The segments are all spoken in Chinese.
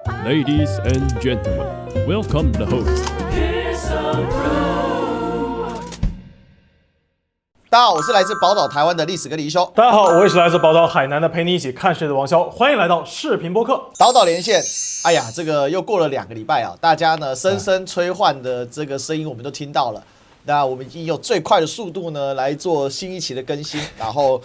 Ladies and gentlemen, welcome the host. 大家好，我是来自宝岛台湾的历史哥李一修。大家好，我也是来自宝岛海南的陪你一起看世界的王骁，欢迎来到视频播客宝岛连线。哎呀，这个又过了2个礼拜啊，大家呢声声催换的这个声音我们都听到了。那我们已经有最快的速度呢来做新一期的更新，然后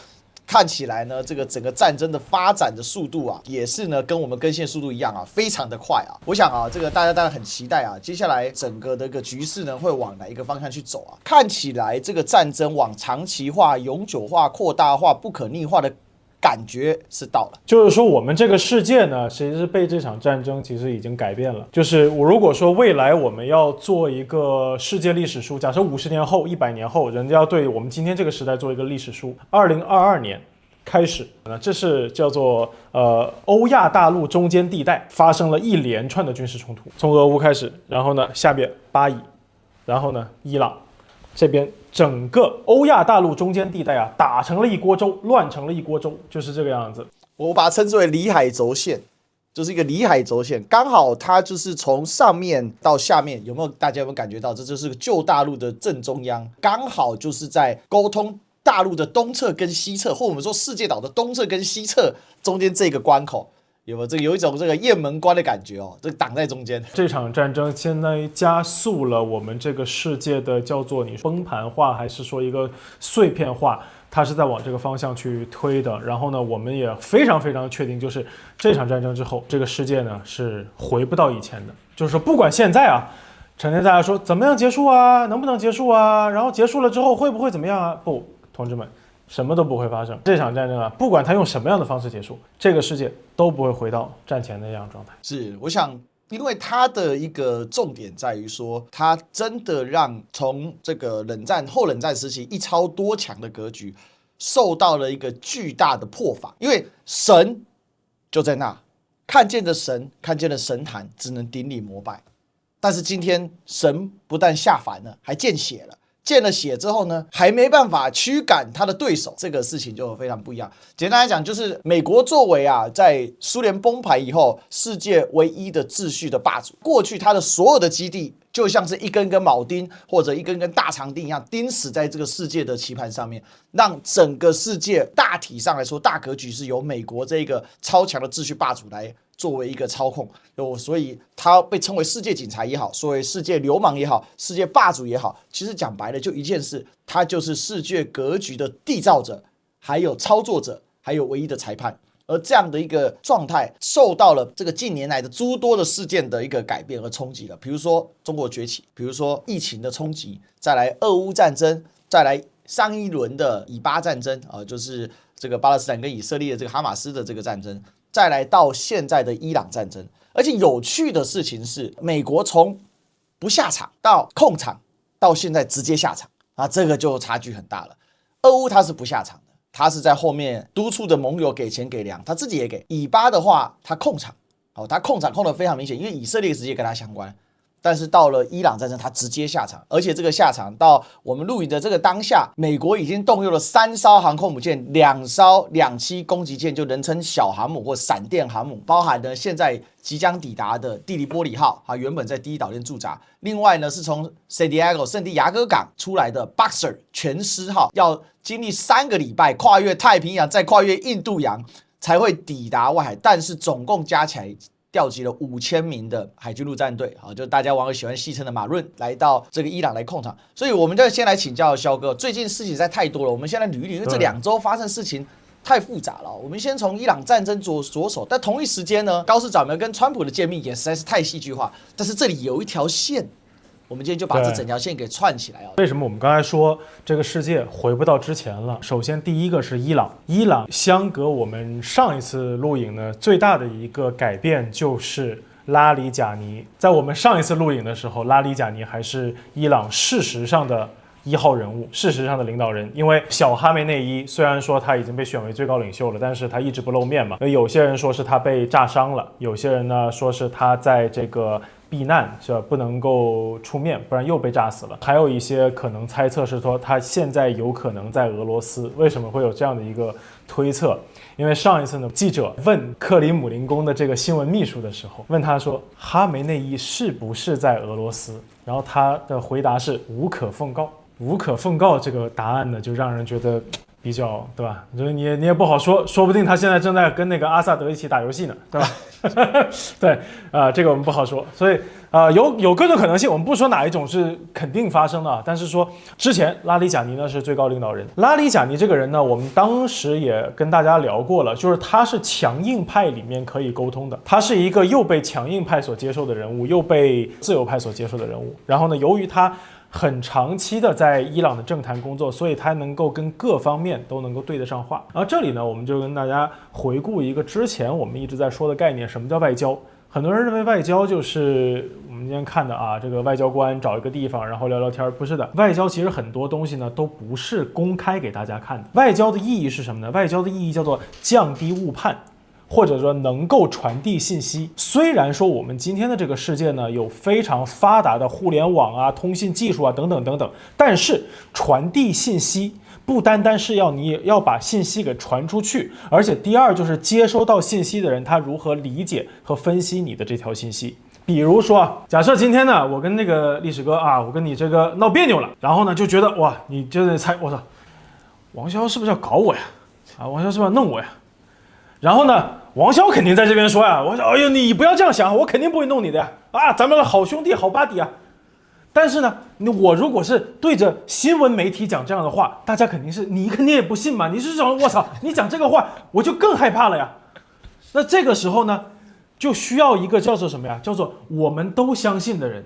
看起来呢，这个整个战争的发展的速度啊，也是呢跟我们更新的速度一样啊，非常的快啊。我想啊，这个大家当然很期待啊，接下来整个的一个局势呢会往哪一个方向去走啊？看起来这个战争往长期化、永久化、扩大化、不可逆化的感觉是到了。就是说，我们这个世界呢，其实是被这场战争其实已经改变了。就是我如果说未来我们要做一个世界历史书，假设50年后、100年后，人家要对我们今天这个时代做一个历史书，2022年开始，这是叫做欧亚大陆中间地带发生了一连串的军事冲突，从俄乌开始，然后呢下边巴以，然后呢伊朗，这边整个欧亚大陆中间地带啊打成了一锅粥，乱成了一锅粥，就是这个样子。我把它称之为里海轴线，就是一个里海轴线，刚好它就是从上面到下面，大家有没有感觉到，这就是旧大陆的正中央，刚好就是在沟通大陆的东侧跟西侧，或我们说世界岛的东侧跟西侧中间这个关口，有没有有一种这个雁门关的感觉哦？这个挡在中间。这场战争现在加速了我们这个世界的叫做你崩盘化，还是说一个碎片化，它是在往这个方向去推的。然后呢，我们也非常非常确定，就是这场战争之后，这个世界呢是回不到以前的。就是说，不管现在啊，成天大家说怎么样结束啊，能不能结束啊，然后结束了之后会不会怎么样啊？不，同志们，什么都不会发生。这场战争啊，不管它用什么样的方式结束，这个世界都不会回到战前的那样状态。是，我想，因为它的一个重点在于说，它真的让从这个后冷战时期一超多强的格局，受到了一个巨大的破防。因为神就在那，看见的神，看见的神坛，只能顶礼膜拜。但是今天神不但下凡了，还见血了。见了血之后呢，还没办法驱赶他的对手，这个事情就非常不一样。简单来讲，就是美国作为在苏联崩盘以后世界唯一的秩序的霸主，过去他的所有的基地就像是一根根铆钉或者一根根大长钉一样钉死在这个世界的棋盘上面，让整个世界大体上来说大格局是由美国这个超强的秩序霸主来作为一个操控，所以他被称为世界警察也好，所谓世界流氓也好，世界霸主也好，其实讲白了就一件事，他就是世界格局的缔造者，还有操作者，还有唯一的裁判。而这样的一个状态受到了这个近年来的诸多的事件的一个改变而冲击了，比如说中国崛起，比如说疫情的冲击，再来俄乌战争，再来上一轮的以巴战争就是这个巴勒斯坦跟以色列的这个哈马斯的这个战争，再来到现在的伊朗战争。而且有趣的事情是，美国从不下场到控场，到现在直接下场这个就差距很大了。俄乌他是不下场的，他是在后面督促的盟友给钱给粮，他自己也给。以巴的话，他控场他控场控得非常明显，因为以色列直接跟他相关。但是到了伊朗战争，他直接下场，而且这个下场到我们录影的这个当下，美国已经动用了3艘航空母舰，2艘2栖攻击舰，就人称小航母或闪电航母，包含了现在即将抵达的蒂利波里号，原本在第一岛链驻扎。另外呢，是从圣地亚哥港出来的 Boxer 全师号，要经历3个礼拜，跨越太平洋，再跨越印度洋，才会抵达外海。但是总共加起来调集了5000名的海军陆战队，就大家网友喜欢戏称的马润，来到这个伊朗来控场。所以我们就先来请教萧哥，最近事情实在太多了，我们先来捋一捋，因为这2周发生事情太复杂了。我们先从伊朗战争着手，但同一时间呢，高市早苗跟川普的见面也实在是太戏剧化。但是这里有一条线，我们今天就把这整条线给串起来。为什么我们刚才说这个世界回不到之前了？首先第一个是伊朗相隔我们上一次录影呢，最大的一个改变就是拉里贾尼。在我们上一次录影的时候，拉里贾尼还是伊朗事实上的1号人物，事实上的领导人。因为小哈梅内伊虽然说他已经被选为最高领袖了，但是他一直不露面嘛。有些人说是他被炸伤了，有些人呢说是他在这个避难，是吧？不能够出面，不然又被炸死了。还有一些可能猜测是说他现在有可能在俄罗斯。为什么会有这样的一个推测？因为上一次呢，记者问克里姆林宫的这个新闻秘书的时候，问他说哈梅内伊是不是在俄罗斯，然后他的回答是无可奉告。无可奉告这个答案呢，就让人觉得比较，对吧？就是你也不好说，说不定他现在正在跟那个阿萨德一起打游戏呢，对吧？对这个我们不好说，所以有各种可能性，我们不说哪一种是肯定发生的啊，但是说之前拉里贾尼呢是最高领导人，拉里贾尼这个人呢，我们当时也跟大家聊过了，就是他是强硬派里面可以沟通的，他是一个又被强硬派所接受的人物，又被自由派所接受的人物，然后呢，由于他很长期的在伊朗的政坛工作，所以他能够跟各方面都能够对得上话。然后这里呢，我们就跟大家回顾一个之前我们一直在说的概念，什么叫外交？很多人认为外交就是我们今天看的啊，这个外交官找一个地方然后聊聊天，不是的。外交其实很多东西呢都不是公开给大家看的。外交的意义是什么呢？外交的意义叫做降低误判，或者说能够传递信息。虽然说我们今天的这个世界呢有非常发达的互联网啊、通信技术啊等等等等，但是传递信息不单单是你要把信息给传出去，而且第二就是接收到信息的人他如何理解和分析你的这条信息。比如说，假设今天呢我跟那个历史哥啊，我跟你这个闹别扭了，然后呢就觉得哇，你就得猜，我操，王骁是不是要搞我呀？啊，王骁是不是要弄我呀？然后呢，王骁肯定在这边说呀，我说，哎呦，你不要这样想，我肯定不会弄你的呀，啊，咱们好兄弟好巴底啊。但是呢，我如果是对着新闻媒体讲这样的话，大家肯定也不信嘛，你是想我操，你讲这个话，我就更害怕了呀。那这个时候呢，就需要一个叫做什么呀？叫做我们都相信的人。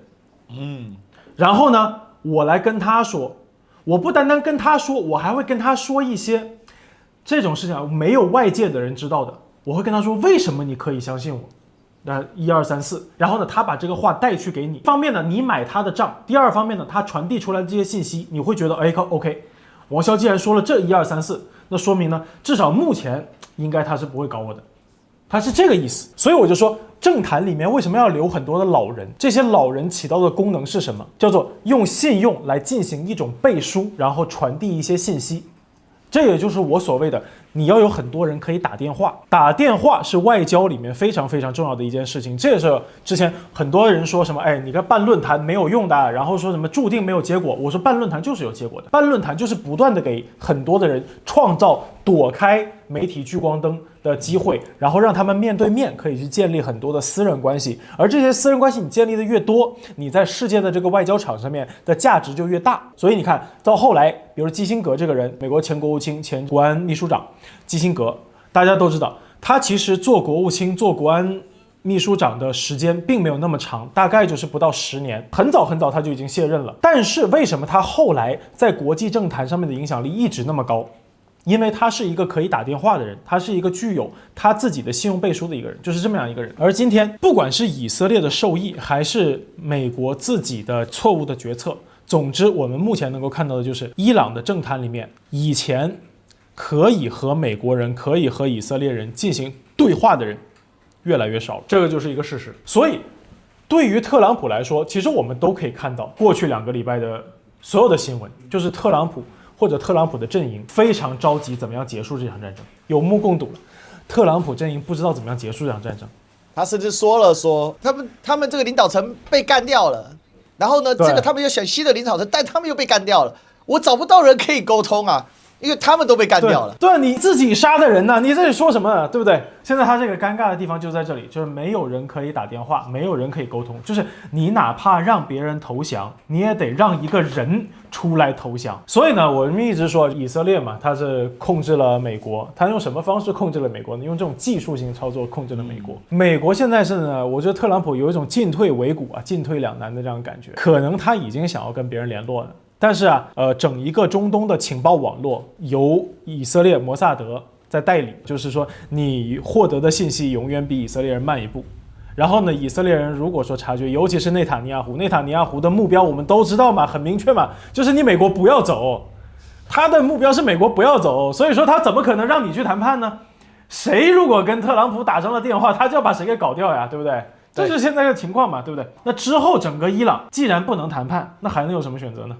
然后呢，我来跟他说，我不单单跟他说，我还会跟他说一些这种事情没有外界的人知道的，我会跟他说为什么你可以相信我。1、2、3、4，然后呢，他把这个话带去给你。一方面呢，你买他的账；第二方面呢，他传递出来的这些信息，你会觉得，哎，OK， 王骁既然说了这1、2、3、4，那说明呢，至少目前应该他是不会搞我的，他是这个意思。所以我就说，政坛里面为什么要留很多的老人？这些老人起到的功能是什么？叫做用信用来进行一种背书，然后传递一些信息。这也就是我所谓的，你要有很多人可以打电话。打电话是外交里面非常非常重要的一件事情。这也是之前很多人说什么，哎，你看办论坛没有用的，然后说什么注定没有结果。我说办论坛就是有结果的，办论坛就是不断的给很多的人创造躲开媒体聚光灯的机会，然后让他们面对面可以去建立很多的私人关系。而这些私人关系你建立的越多，你在世界的这个外交场上面的价值就越大。所以你看到后来，比如基辛格这个人，美国前国务卿、前国安秘书长基辛格，大家都知道，他其实做国务卿、做国安秘书长的时间并没有那么长，大概就是不到10年，很早很早他就已经卸任了。但是为什么他后来在国际政坛上面的影响力一直那么高？因为他是一个可以打电话的人，他是一个具有他自己的信用背书的一个人，就是这么样一个人。而今天，不管是以色列的受益，还是美国自己的错误的决策，总之，我们目前能够看到的就是，伊朗的政坛里面，以前可以和美国人、可以和以色列人进行对话的人，越来越少了。这个就是一个事实。所以，对于特朗普来说，其实我们都可以看到，过去2个礼拜的所有的新闻，就是特朗普或者特朗普的阵营非常着急怎么样结束这场战争，有目共睹了。特朗普阵营不知道怎么样结束这场战争，他甚至说他们这个领导层被干掉了，然后呢，这个他们又选新的领导层，但他们又被干掉了，我找不到人可以沟通啊。因为他们都被干掉了。对，你自己杀的人呢？你这里说什么？对不对？现在他这个尴尬的地方就在这里，就是没有人可以打电话，没有人可以沟通。就是你哪怕让别人投降，你也得让一个人出来投降。所以呢，我们一直说以色列嘛，他是控制了美国，他用什么方式控制了美国呢？用这种技术性操作控制了美国。美国现在是呢，我觉得特朗普有一种进退维谷啊、进退两难的这样感觉，可能他已经想要跟别人联络了。但是啊，整一个中东的情报网络由以色列摩萨德在代理，就是说你获得的信息永远比以色列人慢一步。然后呢，以色列人如果说察觉，尤其是内塔尼亚胡的目标我们都知道嘛，很明确嘛，就是你美国不要走，他的目标是美国不要走，所以说他怎么可能让你去谈判呢？谁如果跟特朗普打上了电话，他就要把谁给搞掉呀，对不对？这就是现在的情况嘛，对不对？那之后整个伊朗既然不能谈判，那还能有什么选择呢？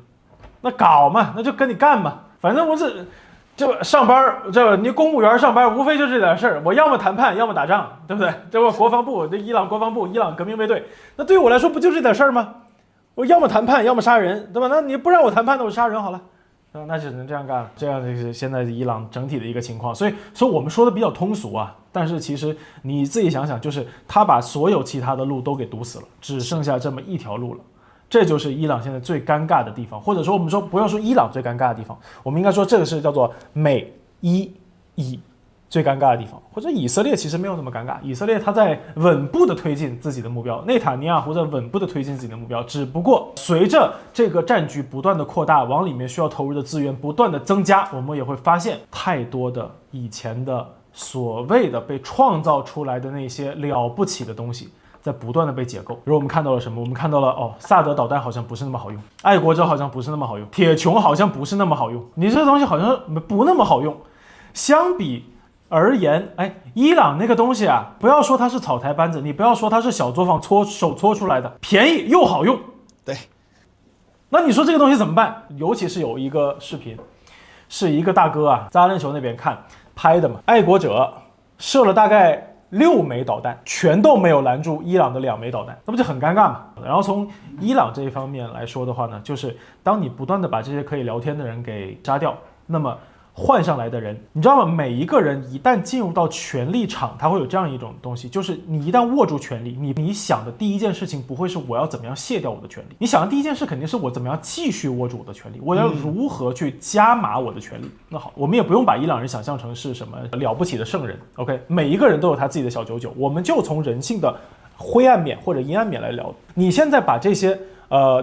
那搞嘛，那就跟你干嘛，反正我是就上班，这你公务员上班无非就这点事儿，我要么谈判，要么打仗，对不对？这我国防部，这伊朗国防部，伊朗革命卫队，那对于我来说不就这点事儿吗？我要么谈判，要么杀人，对吧？那你不让我谈判，那我杀人好了。那只能这样干了，这样就是现在伊朗整体的一个情况。所以我们说的比较通俗啊，但是其实你自己想想，就是他把所有其他的路都给堵死了，只剩下这么一条路了。这就是伊朗现在最尴尬的地方，或者说我们说不要说伊朗最尴尬的地方，我们应该说这个是叫做美伊以最尴尬的地方，或者以色列其实没有那么尴尬，以色列他在稳步的推进自己的目标，内塔尼亚胡在稳步的推进自己的目标，只不过随着这个战局不断的扩大，往里面需要投入的资源不断的增加，我们也会发现太多的以前的所谓的被创造出来的那些了不起的东西在不断的被解构。比如我们看到了什么？我们看到了萨德导弹好像不是那么好用，爱国者好像不是那么好用，铁穹好像不是那么好用，你这个东西好像不那么好用。相比而言，伊朗那个东西啊，不要说它是草台班子，你不要说它是小作坊手搓出来的，便宜又好用。对，那你说这个东西怎么办？尤其是有一个视频，是一个大哥啊，在阿联酋那边拍的嘛，爱国者射了大概6枚导弹，全都没有拦住伊朗的2枚导弹，那不就很尴尬嘛？然后从伊朗这一方面来说的话呢，就是当你不断的把这些可以聊天的人给杀掉，那么换上来的人，你知道吗？每一个人一旦进入到权力场，他会有这样一种东西，就是你一旦握住权力，你想的第一件事情不会是我要怎么样卸掉我的权利，你想的第一件事肯定是我怎么样继续握住我的权利，我要如何去加码我的权利。那好，我们也不用把伊朗人想象成是什么了不起的圣人 ，OK？ 每一个人都有他自己的小九九，我们就从人性的灰暗面或者阴暗面来聊。你现在把这些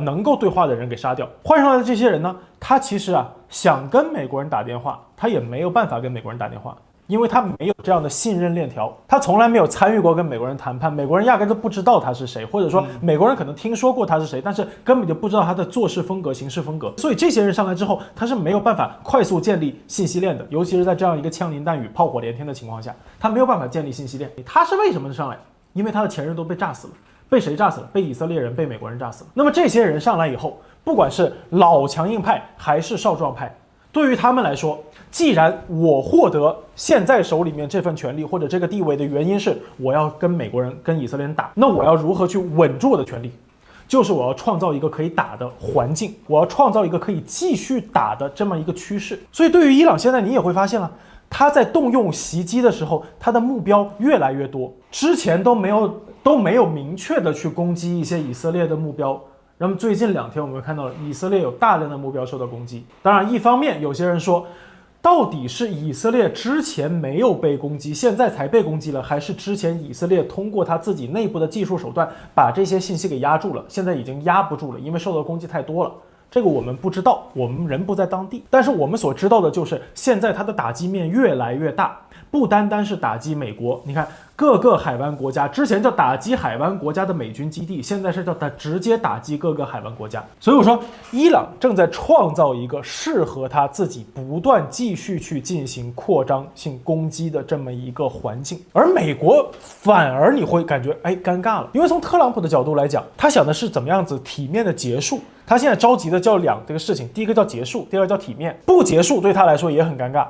能够对话的人给杀掉，换上来的这些人呢，他其实想跟美国人打电话，他也没有办法跟美国人打电话，因为他没有这样的信任链条，他从来没有参与过跟美国人谈判，美国人压根都不知道他是谁，或者说美国人可能听说过他是谁，但是根本就不知道他的做事风格、行事风格。所以这些人上来之后，他是没有办法快速建立信息链的，尤其是在这样一个枪林弹雨、炮火连天的情况下，他没有办法建立信息链。他是为什么上来？因为他的前任都被炸死了。被谁炸死了？被以色列人、被美国人炸死了。那么这些人上来以后，不管是老强硬派还是少壮派，对于他们来说，既然我获得现在手里面这份权利或者这个地位的原因是我要跟美国人、跟以色列人打，那我要如何去稳住我的权利？就是我要创造一个可以打的环境，我要创造一个可以继续打的这么一个趋势。所以对于伊朗现在，你也会发现了，他在动用袭击的时候，他的目标越来越多，之前都没有明确的去攻击一些以色列的目标。那么最近2天我们看到以色列有大量的目标受到攻击。当然一方面有些人说，到底是以色列之前没有被攻击，现在才被攻击了，还是之前以色列通过他自己内部的技术手段把这些信息给压住了，现在已经压不住了，因为受到攻击太多了。这个我们不知道，我们人不在当地，但是我们所知道的就是现在它的打击面越来越大，不单单是打击美国，你看各个海湾国家，之前叫打击海湾国家的美军基地，现在是叫它直接打击各个海湾国家。所以我说，伊朗正在创造一个适合他自己不断继续去进行扩张性攻击的这么一个环境，而美国反而你会感觉尴尬了，因为从特朗普的角度来讲，他想的是怎么样子体面的结束。他现在着急的叫2个事情，第一个叫结束，第二个叫体面。不结束对他来说也很尴尬，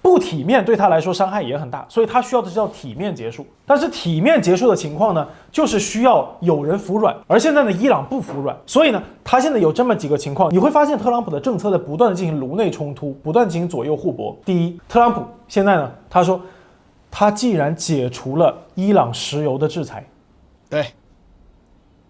不体面对他来说伤害也很大，所以他需要的是叫体面结束。但是体面结束的情况呢，就是需要有人服软，而现在呢，伊朗不服软，所以呢，他现在有这么几个情况，你会发现特朗普的政策在不断的进行颅内冲突，不断进行左右互搏。第一，特朗普现在呢，他说他既然解除了伊朗石油的制裁，对，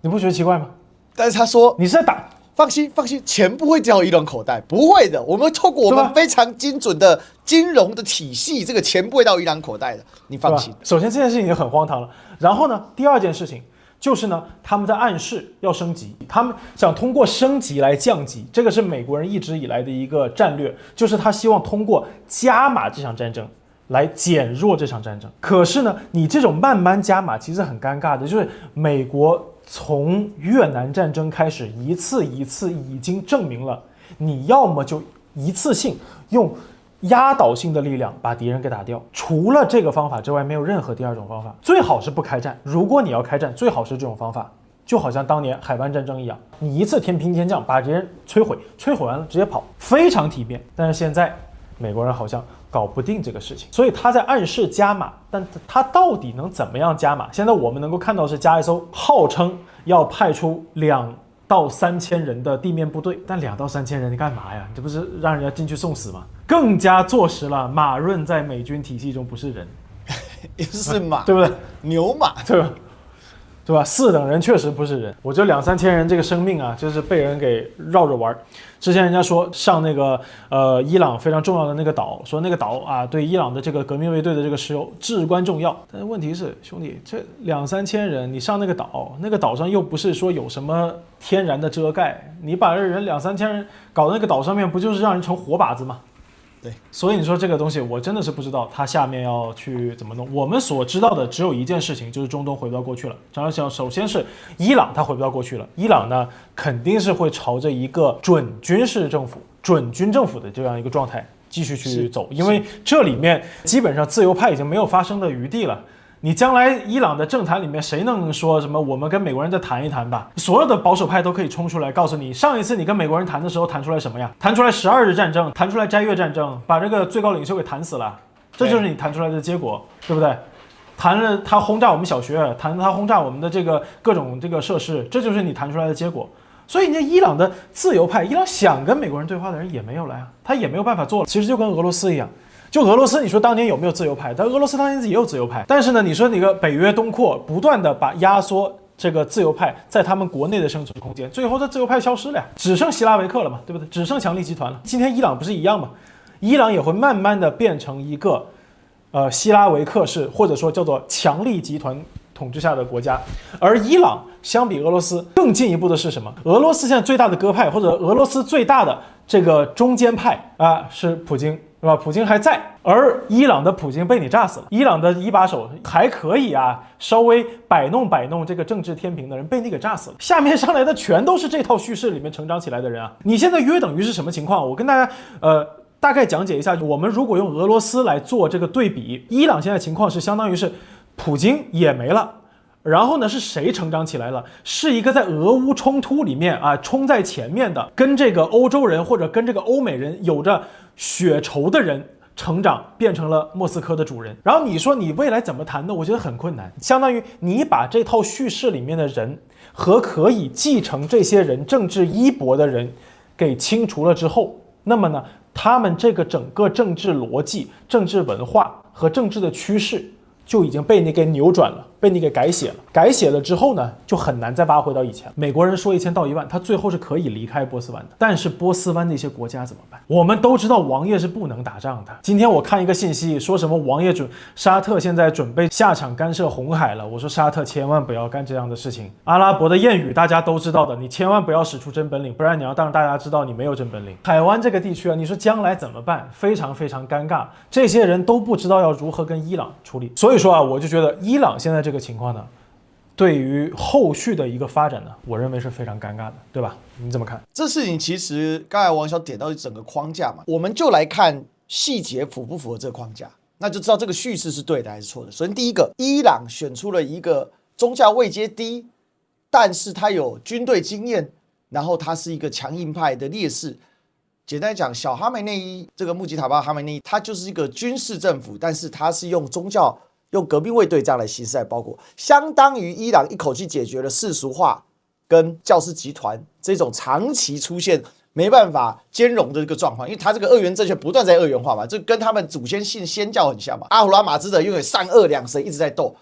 你不觉得奇怪吗？但是他说你是在打。放心，钱不会掉伊朗口袋，不会的。我们透过我们非常精准的金融的体系，这个钱不会到伊朗口袋的，你放心。首先这件事情已经很荒唐了，然后呢，第二件事情就是呢，他们在暗示要升级，他们想通过升级来降级，这个是美国人一直以来的一个战略，就是他希望通过加码这场战争，来减弱这场战争。可是呢，你这种慢慢加码其实很尴尬的，就是美国从越南战争开始，一次一次已经证明了，你要么就一次性用压倒性的力量把敌人给打掉，除了这个方法之外，没有任何第二种方法。最好是不开战，如果你要开战，最好是这种方法。就好像当年海湾战争一样，你一次天兵天将把敌人摧毁，摧毁完了直接跑，非常体面。但是现在美国人好像搞不定这个事情，所以他在暗示加码，但他到底能怎么样加码？现在我们能够看到是加一艘号称要派出2到3千人的地面部队，但2到3千人你干嘛呀？这不是让人家进去送死吗？更加坐实了马润在美军体系中不是人，也是马，对不对？牛马，对吧？对吧？4等人确实不是人，我这2、3千人这个生命啊，就是被人给绕着玩。之前人家说上那个伊朗非常重要的那个岛，说那个岛啊对伊朗的这个革命卫队的这个石油至关重要。但是问题是，兄弟，这2、3千人你上那个岛，那个岛上又不是说有什么天然的遮盖，你把这人2、3千人搞到那个岛上面，不就是让人成活靶子吗？对，所以你说这个东西，我真的是不知道它下面要去怎么弄。我们所知道的只有一件事情，就是中东回不到过去了。首先是伊朗，它回不到过去了。伊朗呢，肯定是会朝着一个准军事政府、准军政府的这样一个状态继续去走，因为这里面基本上自由派已经没有发声的余地了。你将来伊朗的政坛里面谁能说什么我们跟美国人再谈一谈吧？所有的保守派都可以冲出来告诉你，上一次你跟美国人谈的时候谈出来什么呀？谈出来12日战争，谈出来斋月战争，把这个最高领袖给谈死了，这就是你谈出来的结果，对不对？谈了他轰炸我们小学，谈了他轰炸我们的这个各种这个设施，这就是你谈出来的结果。所以，伊朗的自由派，伊朗想跟美国人对话的人也没有了呀，他也没有办法做了。其实就跟俄罗斯一样。就俄罗斯，你说当年有没有自由派？但俄罗斯当年也有自由派，但是呢，你说那个北约东扩，不断的把压缩这个自由派在他们国内的生存空间，最后这自由派消失了呀，只剩希拉维克了嘛，对不对？只剩强力集团了。今天伊朗不是一样吗？伊朗也会慢慢的变成一个希拉维克式或者说叫做强力集团统治下的国家，而伊朗相比俄罗斯更进一步的是什么？俄罗斯现在最大的鸽派或者俄罗斯最大的这个中间派啊是普京。对吧？普京还在，而伊朗的普京被你炸死了。伊朗的一把手还可以啊，稍微摆弄这个政治天平的人被你给炸死了。下面上来的全都是这套叙事里面成长起来的人啊。你现在约等于是什么情况？我跟大家大概讲解一下。我们如果用俄罗斯来做这个对比，伊朗现在情况是相当于是普京也没了。然后呢，是谁成长起来了？是一个在俄乌冲突里面啊冲在前面的，跟这个欧洲人或者跟这个欧美人有着血仇的人成长，变成了莫斯科的主人。然后你说你未来怎么谈呢？我觉得很困难。相当于你把这套叙事里面的人和可以继承这些人政治衣钵的人给清除了之后，那么呢，他们这个整个政治逻辑、政治文化和政治的趋势就已经被你给扭转了，被你给改写了。改写了之后呢，就很难再挖回到以前。美国人说1000道1万，他最后是可以离开波斯湾的。但是波斯湾那些国家怎么办？我们都知道王爷是不能打仗的。今天我看一个信息，说什么王爷沙特现在准备下场干涉红海了。我说沙特千万不要干这样的事情。阿拉伯的谚语大家都知道的，你千万不要使出真本领，不然你要让大家知道你没有真本领。海湾这个地区啊，你说将来怎么办？非常非常尴尬。这些人都不知道要如何跟伊朗处理。所以说啊，我就觉得伊朗现在这个情况呢，对于后续的一个发展呢，我认为是非常尴尬的，对吧？你怎么看？这事情其实刚才王小点到整个框架嘛，我们就来看细节符不符合这个框架，那就知道这个叙事是对的还是错的。首先第一个，伊朗选出了一个宗教位阶低，但是他有军队经验，然后他是一个强硬派的烈士。简单讲，小哈梅内伊这个穆吉塔巴哈梅内伊，他就是一个军事政府，但是他是用宗教、用革命卫队这样来形式来包裹，相当于伊朗一口气解决了世俗化跟教师集团这种长期出现没办法兼容的这个状况，因为他这个二元政权不断在二元化嘛，这跟他们祖先信仙教很像嘛。阿胡拉马兹德因为善恶两神一直在斗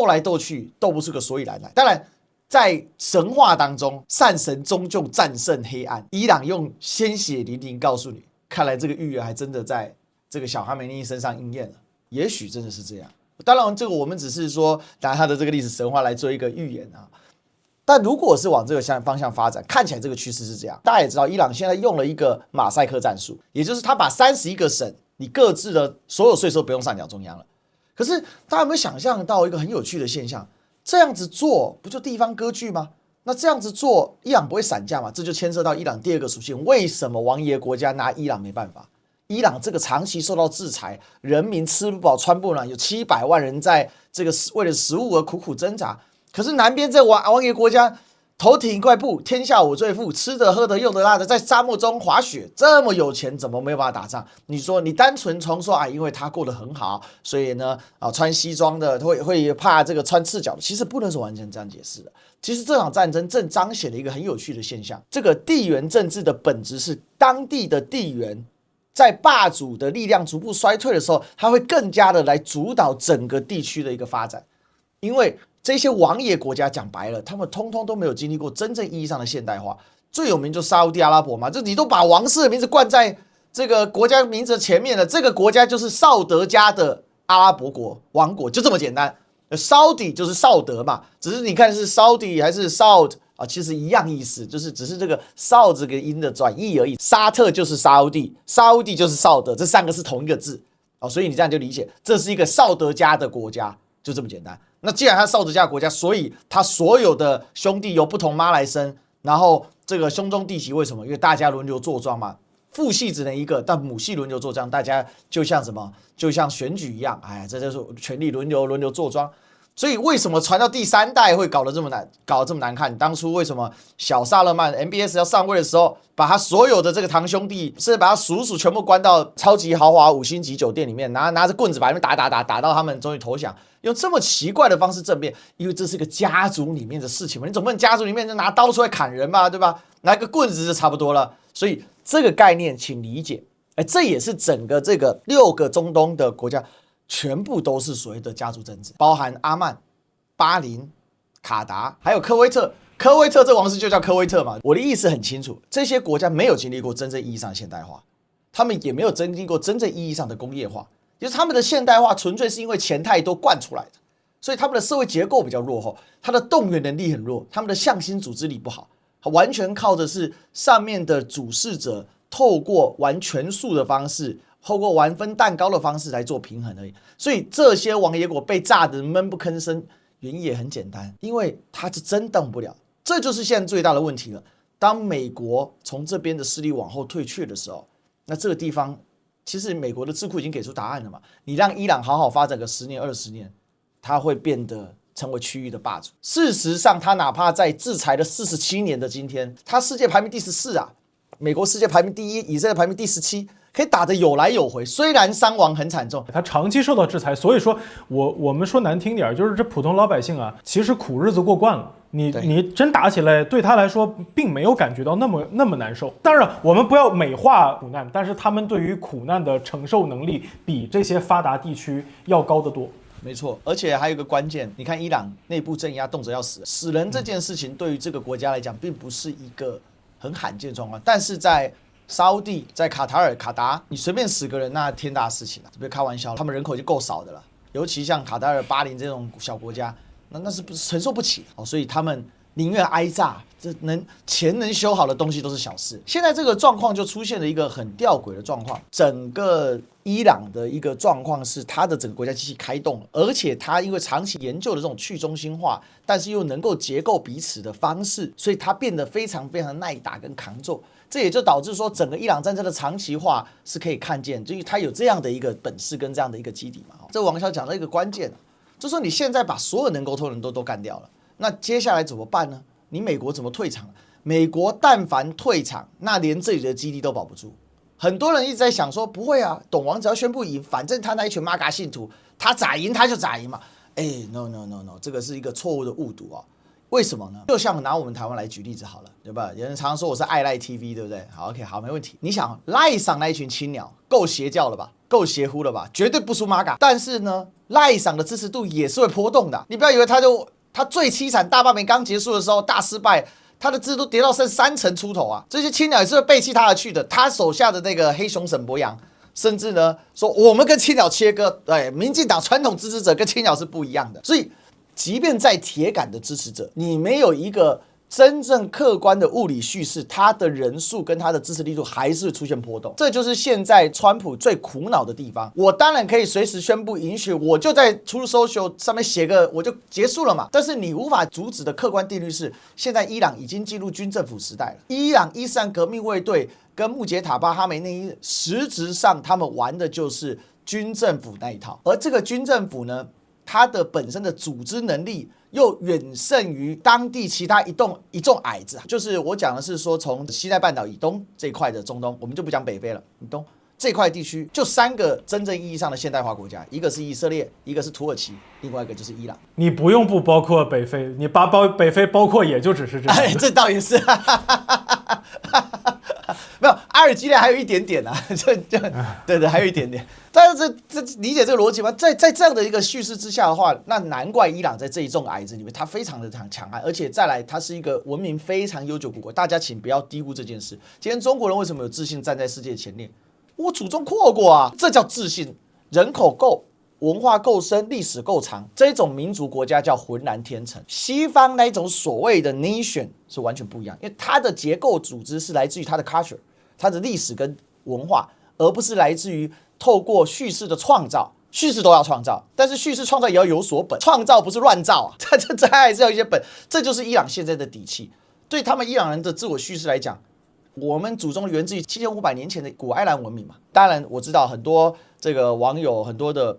来斗去，斗不出个所以然来。当然，在神话当中，善神终究战胜黑暗。伊朗用鲜血淋淋告诉你，看来这个预言还真的在这个小哈梅内伊身上应验了。也许真的是这样。当然，这个我们只是说拿他的这个历史神话来做一个预言啊。但如果是往这个方向发展，看起来这个趋势是这样。大家也知道，伊朗现在用了一个马赛克战术，也就是他把31个省你各自的所有税收不用上缴中央了。可是大家有没有想象到一个很有趣的现象？这样子做不就地方割据吗？那这样子做，伊朗不会散架嘛？这就牵涉到伊朗第二个属性。为什么王爷国家拿伊朗没办法？伊朗这个长期受到制裁，人民吃不饱穿不暖，有700万人在这个为了食物而苦苦挣扎。可是南边这王爷国家头顶一块布，天下我最富，吃的喝的用的拉的，在沙漠中滑雪，这么有钱，怎么没有办法打仗？你说你单纯从说因为他过得很好，所以呢穿西装的会怕这个穿赤脚的，其实不能是完全这样解释的。其实这场战争正彰显了一个很有趣的现象，这个地缘政治的本质是当地的地缘在霸主的力量逐步衰退的时候，它会更加的来主导整个地区的一个发展，因为这些王爷国家讲白了，他们通通都没有经历过真正意义上的现代化。最有名就是沙烏地阿拉伯嘛，就你都把王室的名字冠在这个国家名字的前面了，这个国家就是绍德家的阿拉伯国王国，就这么简单。Saudi 就是绍德嘛，只是你看是 Saudi 还是 Saud 其实一样意思，就是只是这个绍这个音的转译而已。沙特就是沙烏地，沙烏地就是绍德，这3个是同一个字所以你这样就理解，这是一个绍德家的国家，就这么简单。那既然他绍德家的国家，所以他所有的兄弟由不同妈来生，然后这个兄终弟媳，为什么？因为大家轮流坐庄嘛，父系只能一个，但母系轮流坐庄，大家就像什么，就像选举一样，这就是权力轮流坐庄。所以为什么传到第3代会搞得这么难看？当初为什么小萨勒曼 MBS 要上位的时候，把他所有的这个堂兄弟，甚至把他叔叔全部关到超级豪华5星级酒店里面，拿着棍子把他们打到他们终于投降，用这么奇怪的方式政变？因为这是个家族里面的事情嘛，你总不能家族里面就拿刀出来砍人嘛，对吧？拿个棍子就差不多了。所以这个概念请理解，这也是整个这个6个中东的国家。全部都是所谓的家族政治，包含阿曼、巴林、卡达，还有科威特。科威特这王室就叫科威特嘛。我的意思很清楚，这些国家没有经历过真正意义上的现代化，他们也没有经历过真正意义上的工业化，就是他们的现代化纯粹是因为钱太多灌出来的，所以他们的社会结构比较落后，他的动员能力很弱，他们的向心组织力不好，完全靠的是上面的主事者透过玩权术的方式，透过玩分蛋糕的方式来做平衡而已。所以这些王爷国被炸得闷不吭声，原因也很简单，因为他是真动不了。这就是现在最大的问题了。当美国从这边的势力往后退却的时候，那这个地方其实美国的智库已经给出答案了嘛。你让伊朗好好发展个10年20年，它会变得成为区域的霸主。事实上，他哪怕在制裁了47年的今天，他世界排名第14啊，美国世界排名第1，以色列排名第17。可以打得有来有回，虽然伤亡很惨重，他长期受到制裁，所以说我们说难听点，就是这普通老百姓啊，其实苦日子过惯了，你真打起来，对他来说并没有感觉到那么难受。当然，我们不要美化苦难，但是他们对于苦难的承受能力比这些发达地区要高得多。没错，而且还有一个关键，你看伊朗内部镇压，动辄要死人这件事情，对于这个国家来讲，并不是一个很罕见的状况，但是在沙烏地在卡塔尔、卡达，你随便死个人，那天大的事情了，别开玩笑，他们人口就够少的了，尤其像卡塔尔、巴林这种小国家，那是承受不起所以他们宁愿挨炸，这钱能修好的东西都是小事。现在这个状况就出现了一个很吊诡的状况，整个伊朗的一个状况是它的整个国家机器开动了，而且它因为长期研究的这种去中心化，但是又能够结构彼此的方式，所以它变得非常非常耐打跟抗揍。这也就导致说，整个伊朗战争的长期化是可以看见，就是它有这样的一个本事跟这样的一个基底嘛。这王小讲到一个关键，就是说你现在把所有能沟通的人都干掉了，那接下来怎么办呢？你美国怎么退场？美国但凡退场，那连这里的基地都保不住。很多人一直在想说，不会啊，董王只要宣布赢，反正他那一群玛嘎信徒，他咋赢他就咋赢嘛。No， 这个是一个错误的误读啊。为什么呢？就像拿我们台湾来举例子好了，对吧？有人常常说我是爱赖 TV， 对不对？好 ，OK， 好，没问题。你想赖上那一群青鸟，够邪教了吧？够邪乎了吧？绝对不输玛嘎。但是呢，赖上的支持度也是会波动的。你不要以为他最凄惨大罢免刚结束的时候大失败，他的支持度跌到剩30%出头啊！这些青鸟也是会背弃他而去的。他手下的那个黑熊沈伯洋，甚至呢说我们跟青鸟切割，对，民进党传统支持者跟青鸟是不一样的，所以。即便在铁杆的支持者，你没有一个真正客观的物理叙事，它的人数跟它的支持力度还是会出现波动，这就是现在川普最苦恼的地方。我当然可以随时宣布允许，我就在 Truth Social 上面写个我就结束了嘛。但是你无法阻止的客观定律是，现在伊朗已经进入军政府时代了。伊朗伊斯兰革命卫队跟穆杰塔巴哈梅内伊，实质上他们玩的就是军政府那一套，而这个军政府呢，它的本身的组织能力又远胜于当地其他一众矮子，就是我讲的是说，从西奈半岛以东这一块的中东，我们就不讲北非了，以东这块地区就3个真正意义上的现代化国家，一个是以色列，一个是土耳其，另外一个就是伊朗。你不用不包括北非，你把北非包括也就只是这样。这倒也是，没有阿尔及利亚还有一点点啊，对，还有一点点。但是这理解这个逻辑吗？在这样的一个叙事之下的话，那难怪伊朗在这一众矮子里面，他非常的强悍，而且再来，他是一个文明非常悠久古国。大家请不要低估这件事。今天中国人为什么有自信站在世界前列？我祖宗阔过啊，这叫自信。人口够，文化够深，历史够长，这种民族国家叫浑然天成。西方那一种所谓的 nation 是完全不一样，因为它的结构组织是来自于它的 culture， 它的历史跟文化，而不是来自于透过叙事的创造。叙事都要创造，但是叙事创造也要有所本，创造不是乱造啊，这还是要一些本。这就是伊朗现在的底气。对他们伊朗人的自我叙事来讲，我们祖宗源自于7500年前的古埃兰文明嘛。当然我知道很多这个网友很多的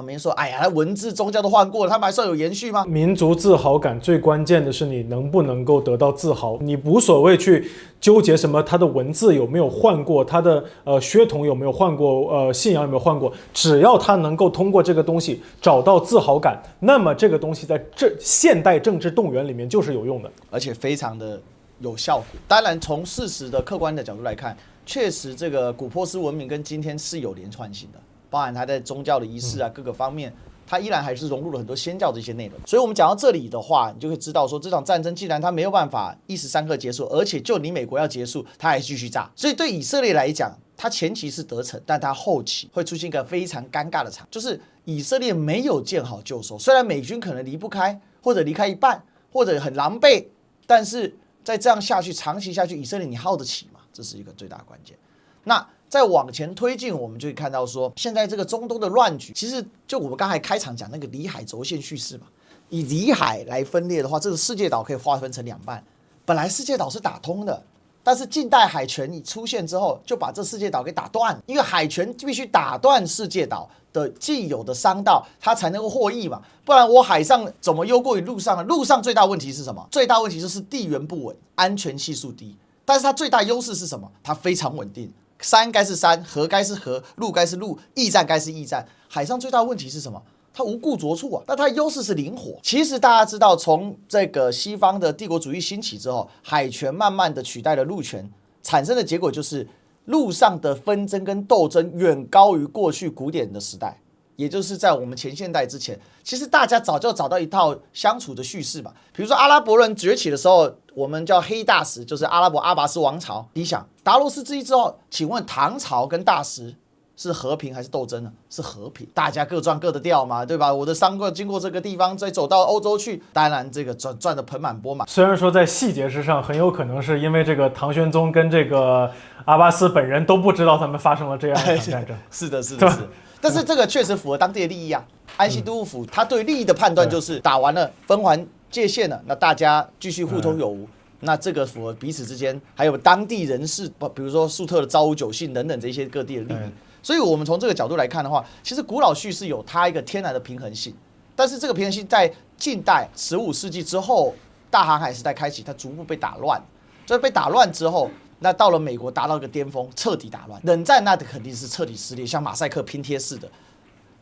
没人说，哎呀，文字宗教都换过了，他们还算有延续吗？民族自豪感最关键的是你能不能够得到自豪，你无所谓去纠结什么他的文字有没有换过，他的血统有没有换过，信仰有没有换过，只要他能够通过这个东西找到自豪感，那么这个东西在现代政治动员里面就是有用的，而且非常的有效果。当然，从事实的客观的角度来看，确实这个古波斯文明跟今天是有连串性的。包含它在宗教的仪式啊，各个方面，它依然还是融入了很多先教的一些内容。所以，我们讲到这里的话，你就会知道说，这场战争既然它没有办法一时三刻结束，而且就你美国要结束，它还继续炸。所以，对以色列来讲，它前期是得逞，但它后期会出现一个非常尴尬的场，就是以色列没有见好就收。虽然美军可能离不开，或者离开一半，或者很狼狈，但是在这样下去，长期下去，以色列你耗得起吗？这是一个最大的关键。那再往前推进，我们就会看到说，现在这个中东的乱局，其实就我们刚才开场讲那个里海轴线叙事嘛，以里海来分裂的话，这个世界岛可以划分成2半。本来世界岛是打通的，但是近代海权一出现之后，就把这世界岛给打断，因为海权必须打断世界岛的既有的商道，它才能够获益嘛。不然我海上怎么优过于陆上呢？陆上最大问题是什么？最大问题就是地缘不稳，安全系数低。但是它最大优势是什么？它非常稳定。山该是山，河该是河，路该是路，驿站该是驿站。海上最大的问题是什么？它无故着处啊。那它的优势是灵活。其实大家知道，从这个西方的帝国主义兴起之后，海权慢慢的取代了陆权，产生的结果就是陆上的纷争跟斗争远高于过去古典的时代。也就是在我们前现代之前，其实大家早就找到一套相处的叙事嘛。比如说阿拉伯人崛起的时候，我们叫黑大食，就是阿拉伯阿拔斯王朝。你想达罗斯之役之后，请问唐朝跟大食是和平还是斗争呢？是和平，大家各赚各的调嘛，对吧？我的商队经过这个地方，再走到欧洲去，当然这个赚得盆满钵满。虽然说在细节之上，很有可能是因为这个唐玄宗跟这个阿拔斯本人都不知道他们发生了这样一场战争。是的，是的，是的。但是这个确实符合当地的利益啊。安西都护府他对利益的判断就是打完了，分还界限了，那大家继续互通有无。那这个符合彼此之间，还有当地人士，比如说粟特的招无酒信等等这些各地的利益。所以我们从这个角度来看的话，其实古老叙事有它一个天然的平衡性，但是这个平衡性在近代15世纪之后，大航海时代开启，它逐步被打乱。所以被打乱之后，那到了美国达到一个巅峰，彻底打乱。冷战那肯定是彻底撕裂，像马赛克拼贴似的。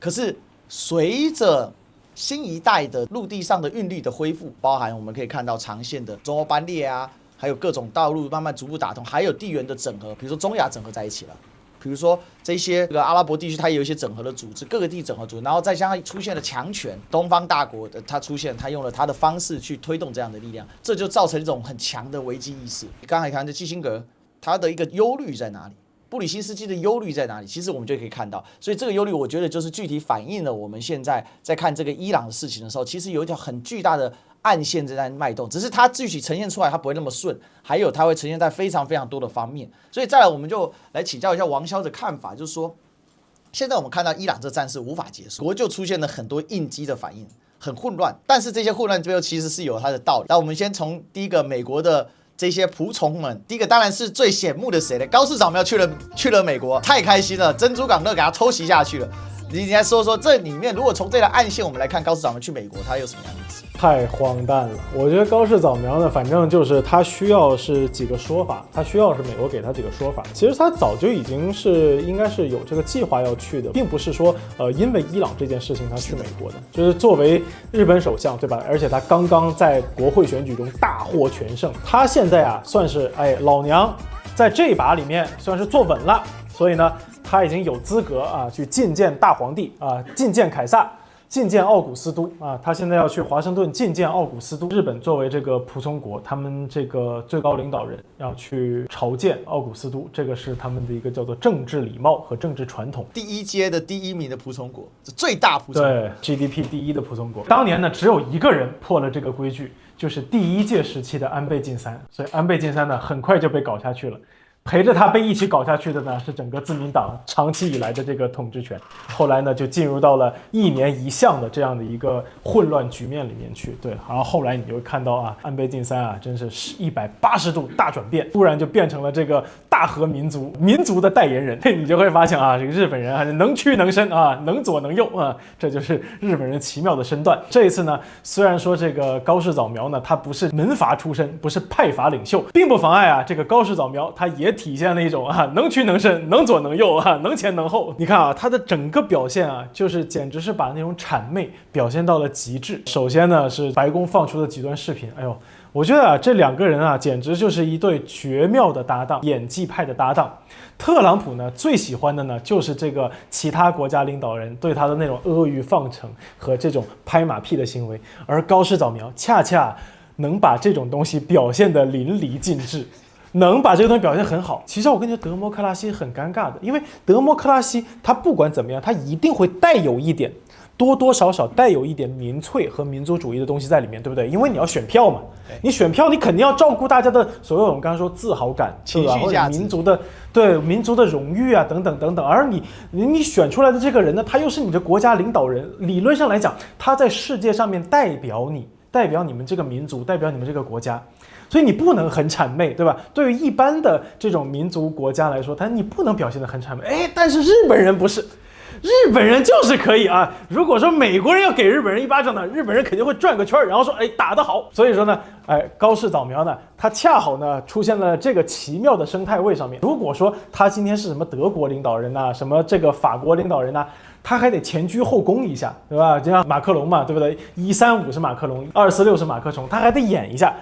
可是随着新一代的陆地上的运力的恢复，包含我们可以看到长线的中欧班列啊，还有各种道路慢慢逐步打通，还有地缘的整合，比如说中亚整合在一起了。比如说这些阿拉伯地区，它也有一些整合的组织，各个地整合组织，然后再加上出现了强权，东方大国的它出现，它用了它的方式去推动这样的力量，这就造成一种很强的危机意识。刚才看的基辛格，他的一个忧虑在哪里？布里辛斯基的忧虑在哪里？其实我们就可以看到，所以这个忧虑，我觉得就是具体反映了我们现在在看这个伊朗的事情的时候，其实有一条很巨大的暗线正在脉动，只是它具体呈现出来它不会那么顺，还有它会呈现在非常非常多的方面。所以再来我们就来请教一下王骁的看法，就是说现在我们看到伊朗这战事无法结束，国就出现了很多应激的反应，很混乱，但是这些混乱背后其实是有它的道理。那我们先从第一个美国的这些仆从们，第一个当然是最显目的谁呢？高市早苗去了美国，太开心了，珍珠港乐给他偷袭下去了。你来说说这里面，如果从这个暗线我们来看，高市早苗去美国，他有什么样的意思？太荒诞了！我觉得高市早苗呢，反正就是他需要是几个说法，他需要是美国给他几个说法。其实他早就已经是应该是有这个计划要去的，并不是说因为伊朗这件事情他去美国的，就是作为日本首相，对吧？而且他刚刚在国会选举中大获全胜，他现在啊算是老娘在这一把里面算是坐稳了，所以呢他已经有资格啊去觐见大皇帝啊，觐见凯撒。觐见奥古斯都啊，他现在要去华盛顿觐见奥古斯都。日本作为这个仆从国，他们这个最高领导人要去朝见奥古斯都，这个是他们的一个叫做政治礼貌和政治传统。第一阶的第一名的仆从国，是最大仆从国，对 GDP 第一的仆从国。当年呢，只有一个人破了这个规矩，就是第一届时期的安倍晋三。所以安倍晋三呢，很快就被搞下去了。陪着他被一起搞下去的呢，是整个自民党长期以来的这个统治权。后来呢，就进入到了一年一项的这样的一个混乱局面里面去。对，然后后来你就会看到啊，安倍晋三啊，真是180度大转变，突然就变成了这个大和民族的代言人。你就会发现啊，这个日本人啊，能屈能伸啊，能左能右啊，这就是日本人奇妙的身段。这一次呢，虽然说这个高市早苗呢，他不是门阀出身，不是派阀领袖，并不妨碍啊，这个高市早苗他也体现了一种啊能屈能伸、能左能右啊、能前能后。你看啊，他的整个表现啊，就是简直是把那种谄媚表现到了极致。首先呢，是白宫放出的几段视频，哎呦，我觉得啊，这两个人啊，简直就是一对绝妙的搭档，演技派的搭档。特朗普呢，最喜欢的呢，就是这个其他国家领导人对他的那种阿谀奉承和这种拍马屁的行为，而高市早苗恰恰能把这种东西表现得淋漓尽致。能把这个东西表现很好。其实我跟你说，德摩克拉西很尴尬的，因为德摩克拉西它不管怎么样，它一定会带有一点，多多少少带有一点民粹和民族主义的东西在里面，对不对？因为你要选票嘛，你选票你肯定要照顾大家的所有我们刚刚说自豪感、情绪价值、民族的荣誉啊等等等等。而你选出来的这个人呢，他又是你的国家领导人，理论上来讲，他在世界上面代表你们这个民族，代表你们这个国家。所以你不能很谄媚，对吧？对于一般的这种民族国家来说，你不能表现得很谄媚。但是日本人不是，日本人就是可以啊。如果说美国人要给日本人一巴掌呢，日本人肯定会转个圈，然后说，打得好。所以说呢，高市早苗呢，他恰好呢出现了这个奇妙的生态位上面。如果说他今天是什么德国领导人呐，什么这个法国领导人呐，他还得前居后恭一下，对吧？就像马克龙嘛，对不对？135是马克龙，246是马克龙，他还得演一下。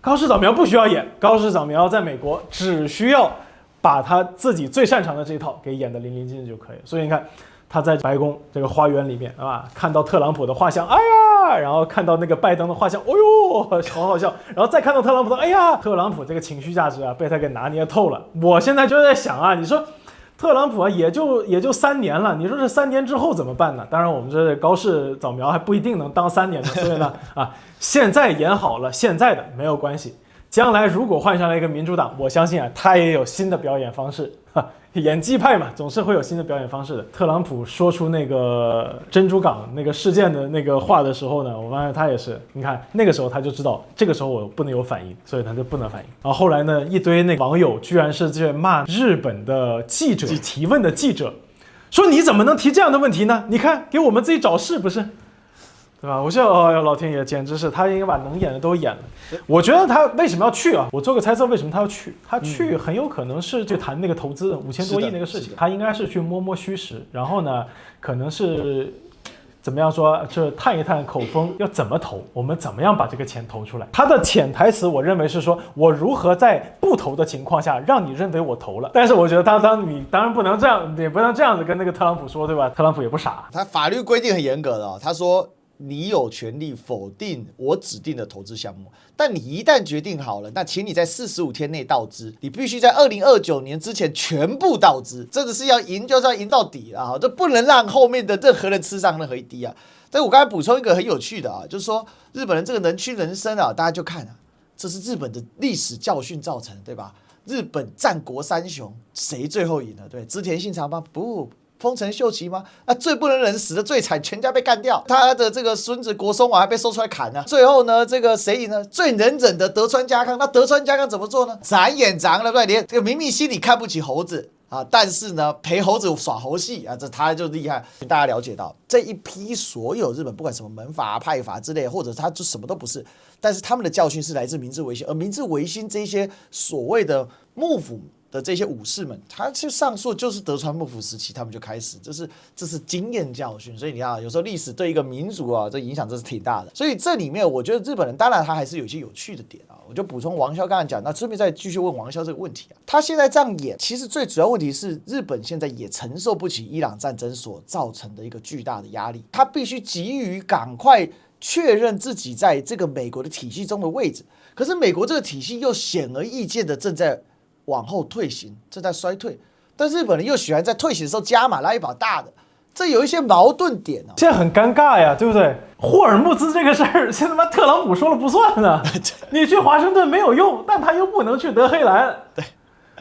高市早苗不需要演，高市早苗在美国只需要把他自己最擅长的这一套给演得淋漓尽致就可以。所以你看，他在白宫这个花园里面啊，看到特朗普的画像，哎呀，然后看到那个拜登的画像，哦呦，好好笑，然后再看到特朗普的，哎呀，特朗普这个情绪价值啊，被他给拿捏透了。我现在就在想啊，你说特朗普啊，也就3年了，你说这3年之后怎么办呢？当然，我们这高市早苗还不一定能当3年的，所以呢，现在演好了，现在的没有关系。将来如果换上了一个民主党，我相信啊，他也有新的表演方式。演技派嘛，总是会有新的表演方式的。特朗普说出那个珍珠港那个事件的那个话的时候呢，我发现他也是，你看那个时候他就知道，这个时候我不能有反应，所以他就不能反应。然后后来呢，一堆那个网友居然是在骂日本的记者提问的记者，说你怎么能提这样的问题呢？你看给我们自己找事不是？对吧？我觉得老天爷简直是他应该把能演的都演了。我觉得他为什么要去啊？我做个猜测，为什么他要去？他去很有可能是去谈那个投资5000多亿那个事情，他应该是去摸摸虚实，然后呢，可能是怎么样说，这探一探口风，要怎么投，我们怎么样把这个钱投出来？他的潜台词，我认为是说我如何在不投的情况下让你认为我投了。但是我觉得你当然不能这样，也不能这样子跟那个特朗普说，对吧？特朗普也不傻，他法律规定很严格的哦，他说。你有权利否定我指定的投资项目，但你一旦决定好了，那请你在45天内到资，你必须在2029年之前全部到资，真的是要赢就是要赢到底了，这不能让后面的任何人吃上任何一滴啊！但我刚才补充一个很有趣的啊，就是说日本人这个能屈能伸啊，大家就看啊，这是日本的历史教训造成的，对吧？日本战国三雄谁最后赢了？对，织田信长吗？不。丰臣秀吉吗？最不能忍死的最惨，全家被干掉。他的这个孙子国松王还被收出来砍呢。最后呢，这个谁赢呢？最能忍的德川家康。那德川家康怎么做呢？斩眼长了，对，连这个明明心里看不起猴子啊，但是呢陪猴子耍猴戏啊，这他就厉害。大家了解到这一批所有日本不管什么门阀、派阀之类，或者他就什么都不是，但是他们的教训是来自明治维新，而明治维新这些所谓的幕府的这些武士们，他去上溯就是德川幕府时期，他们就开始，这是经验教训。所以你看，有时候历史对一个民族啊，这影响真是挺大的。所以这里面，我觉得日本人当然他还是有一些有趣的点啊。我就补充王骁刚才讲，那顺便再继续问王骁这个问题啊。他现在这样演，其实最主要问题是日本现在也承受不起伊朗战争所造成的一个巨大的压力，他必须急于赶快确认自己在这个美国的体系中的位置。可是美国这个体系又显而易见的正在往后退行，正在衰退，但日本人又喜欢在退行的时候加码拉一把大的，这有一些矛盾点啊。现在很尴尬呀，对不对？霍尔木兹这个事儿，现在他妈特朗普说了不算呢。你去华盛顿没有用，但他又不能去德黑兰。对，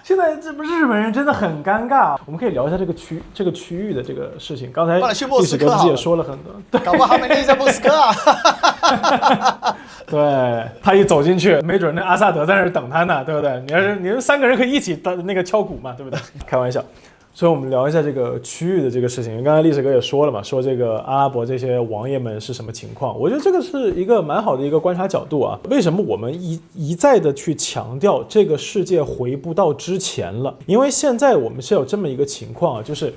现在这不日本人真的很尴尬。我们可以聊一下这个区域的这个事情。刚才历史哥自己也说了很多，对，搞不好他们立在莫斯科啊。对，他一走进去，没准那阿萨德在那儿等他呢，对不对？你们三个人可以一起那个敲鼓嘛，对不对？开玩笑。所以我们聊一下这个区域的这个事情。刚才历史哥也说了嘛，说这个阿拉伯这些王爷们是什么情况？我觉得这个是一个蛮好的一个观察角度啊。为什么我们一再的去强调这个世界回不到之前了？因为现在我们是有这么一个情况啊，就是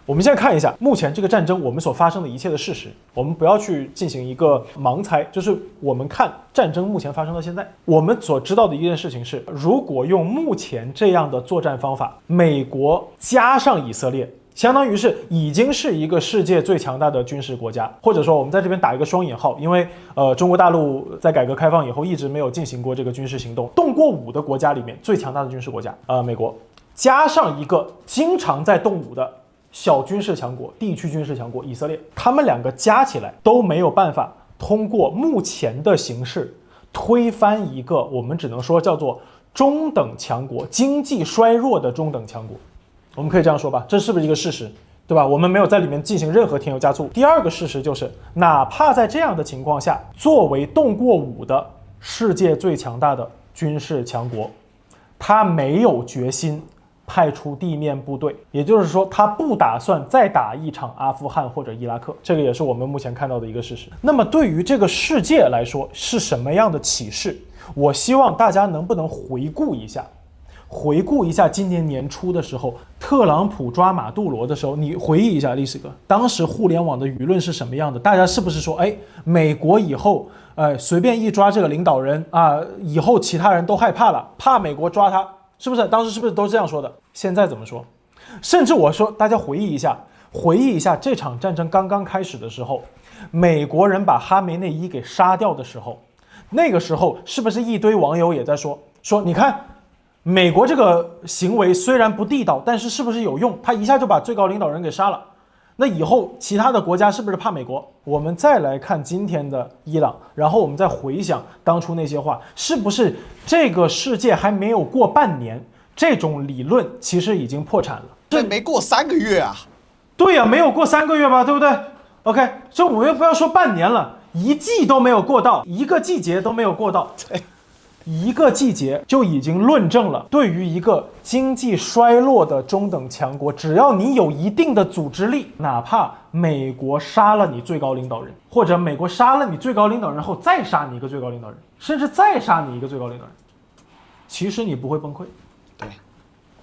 我们现在看一下目前这个战争我们所发生的一切的事实，我们不要去进行一个盲猜，就是我们看战争目前发生到现在，我们所知道的一件事情是，如果用目前这样的作战方法，美国加上以色列，相当于是已经是一个世界最强大的军事国家，或者说我们在这边打一个双引号，因为中国大陆在改革开放以后一直没有进行过这个军事行动，动过武的国家里面最强大的军事国家，美国加上一个经常在动武的小军事强国、地区军事强国以色列，他们两个加起来都没有办法通过目前的形势推翻一个我们只能说叫做中等强国、经济衰弱的中等强国。我们可以这样说吧，这是不是一个事实？对吧？我们没有在里面进行任何添油加醋。第二个事实就是，哪怕在这样的情况下，作为动过武的世界最强大的军事强国，他没有决心派出地面部队，也就是说他不打算再打一场阿富汗或者伊拉克，这个也是我们目前看到的一个事实。那么对于这个世界来说是什么样的启示？我希望大家能不能回顾一下今年年初的时候，特朗普抓马杜罗的时候，你回忆一下历史哥，当时互联网的舆论是什么样的？大家是不是说，美国以后随便一抓这个领导人啊，以后其他人都害怕了，怕美国抓他，是不是？当时是不是都这样说的？现在怎么说？甚至我说大家回忆一下这场战争刚刚开始的时候，美国人把哈梅内伊给杀掉的时候，那个时候是不是一堆网友也在说你看美国这个行为虽然不地道，但是不是有用？他一下就把最高领导人给杀了。那以后其他的国家是不是怕美国？我们再来看今天的伊朗，然后我们再回想当初那些话，是不是这个世界还没有过半年，这种理论其实已经破产了？这没过3个月啊。对呀，没有过3个月吧，对不对 ？OK， 所以我们又不要说半年了，一季都没有过到，一个季节都没有过到。对。一个季节就已经论证了，对于一个经济衰落的中等强国，只要你有一定的组织力，哪怕美国杀了你最高领导人，或者美国杀了你最高领导人后再杀你一个最高领导人，甚至再杀你一个最高领导人，其实你不会崩溃。对，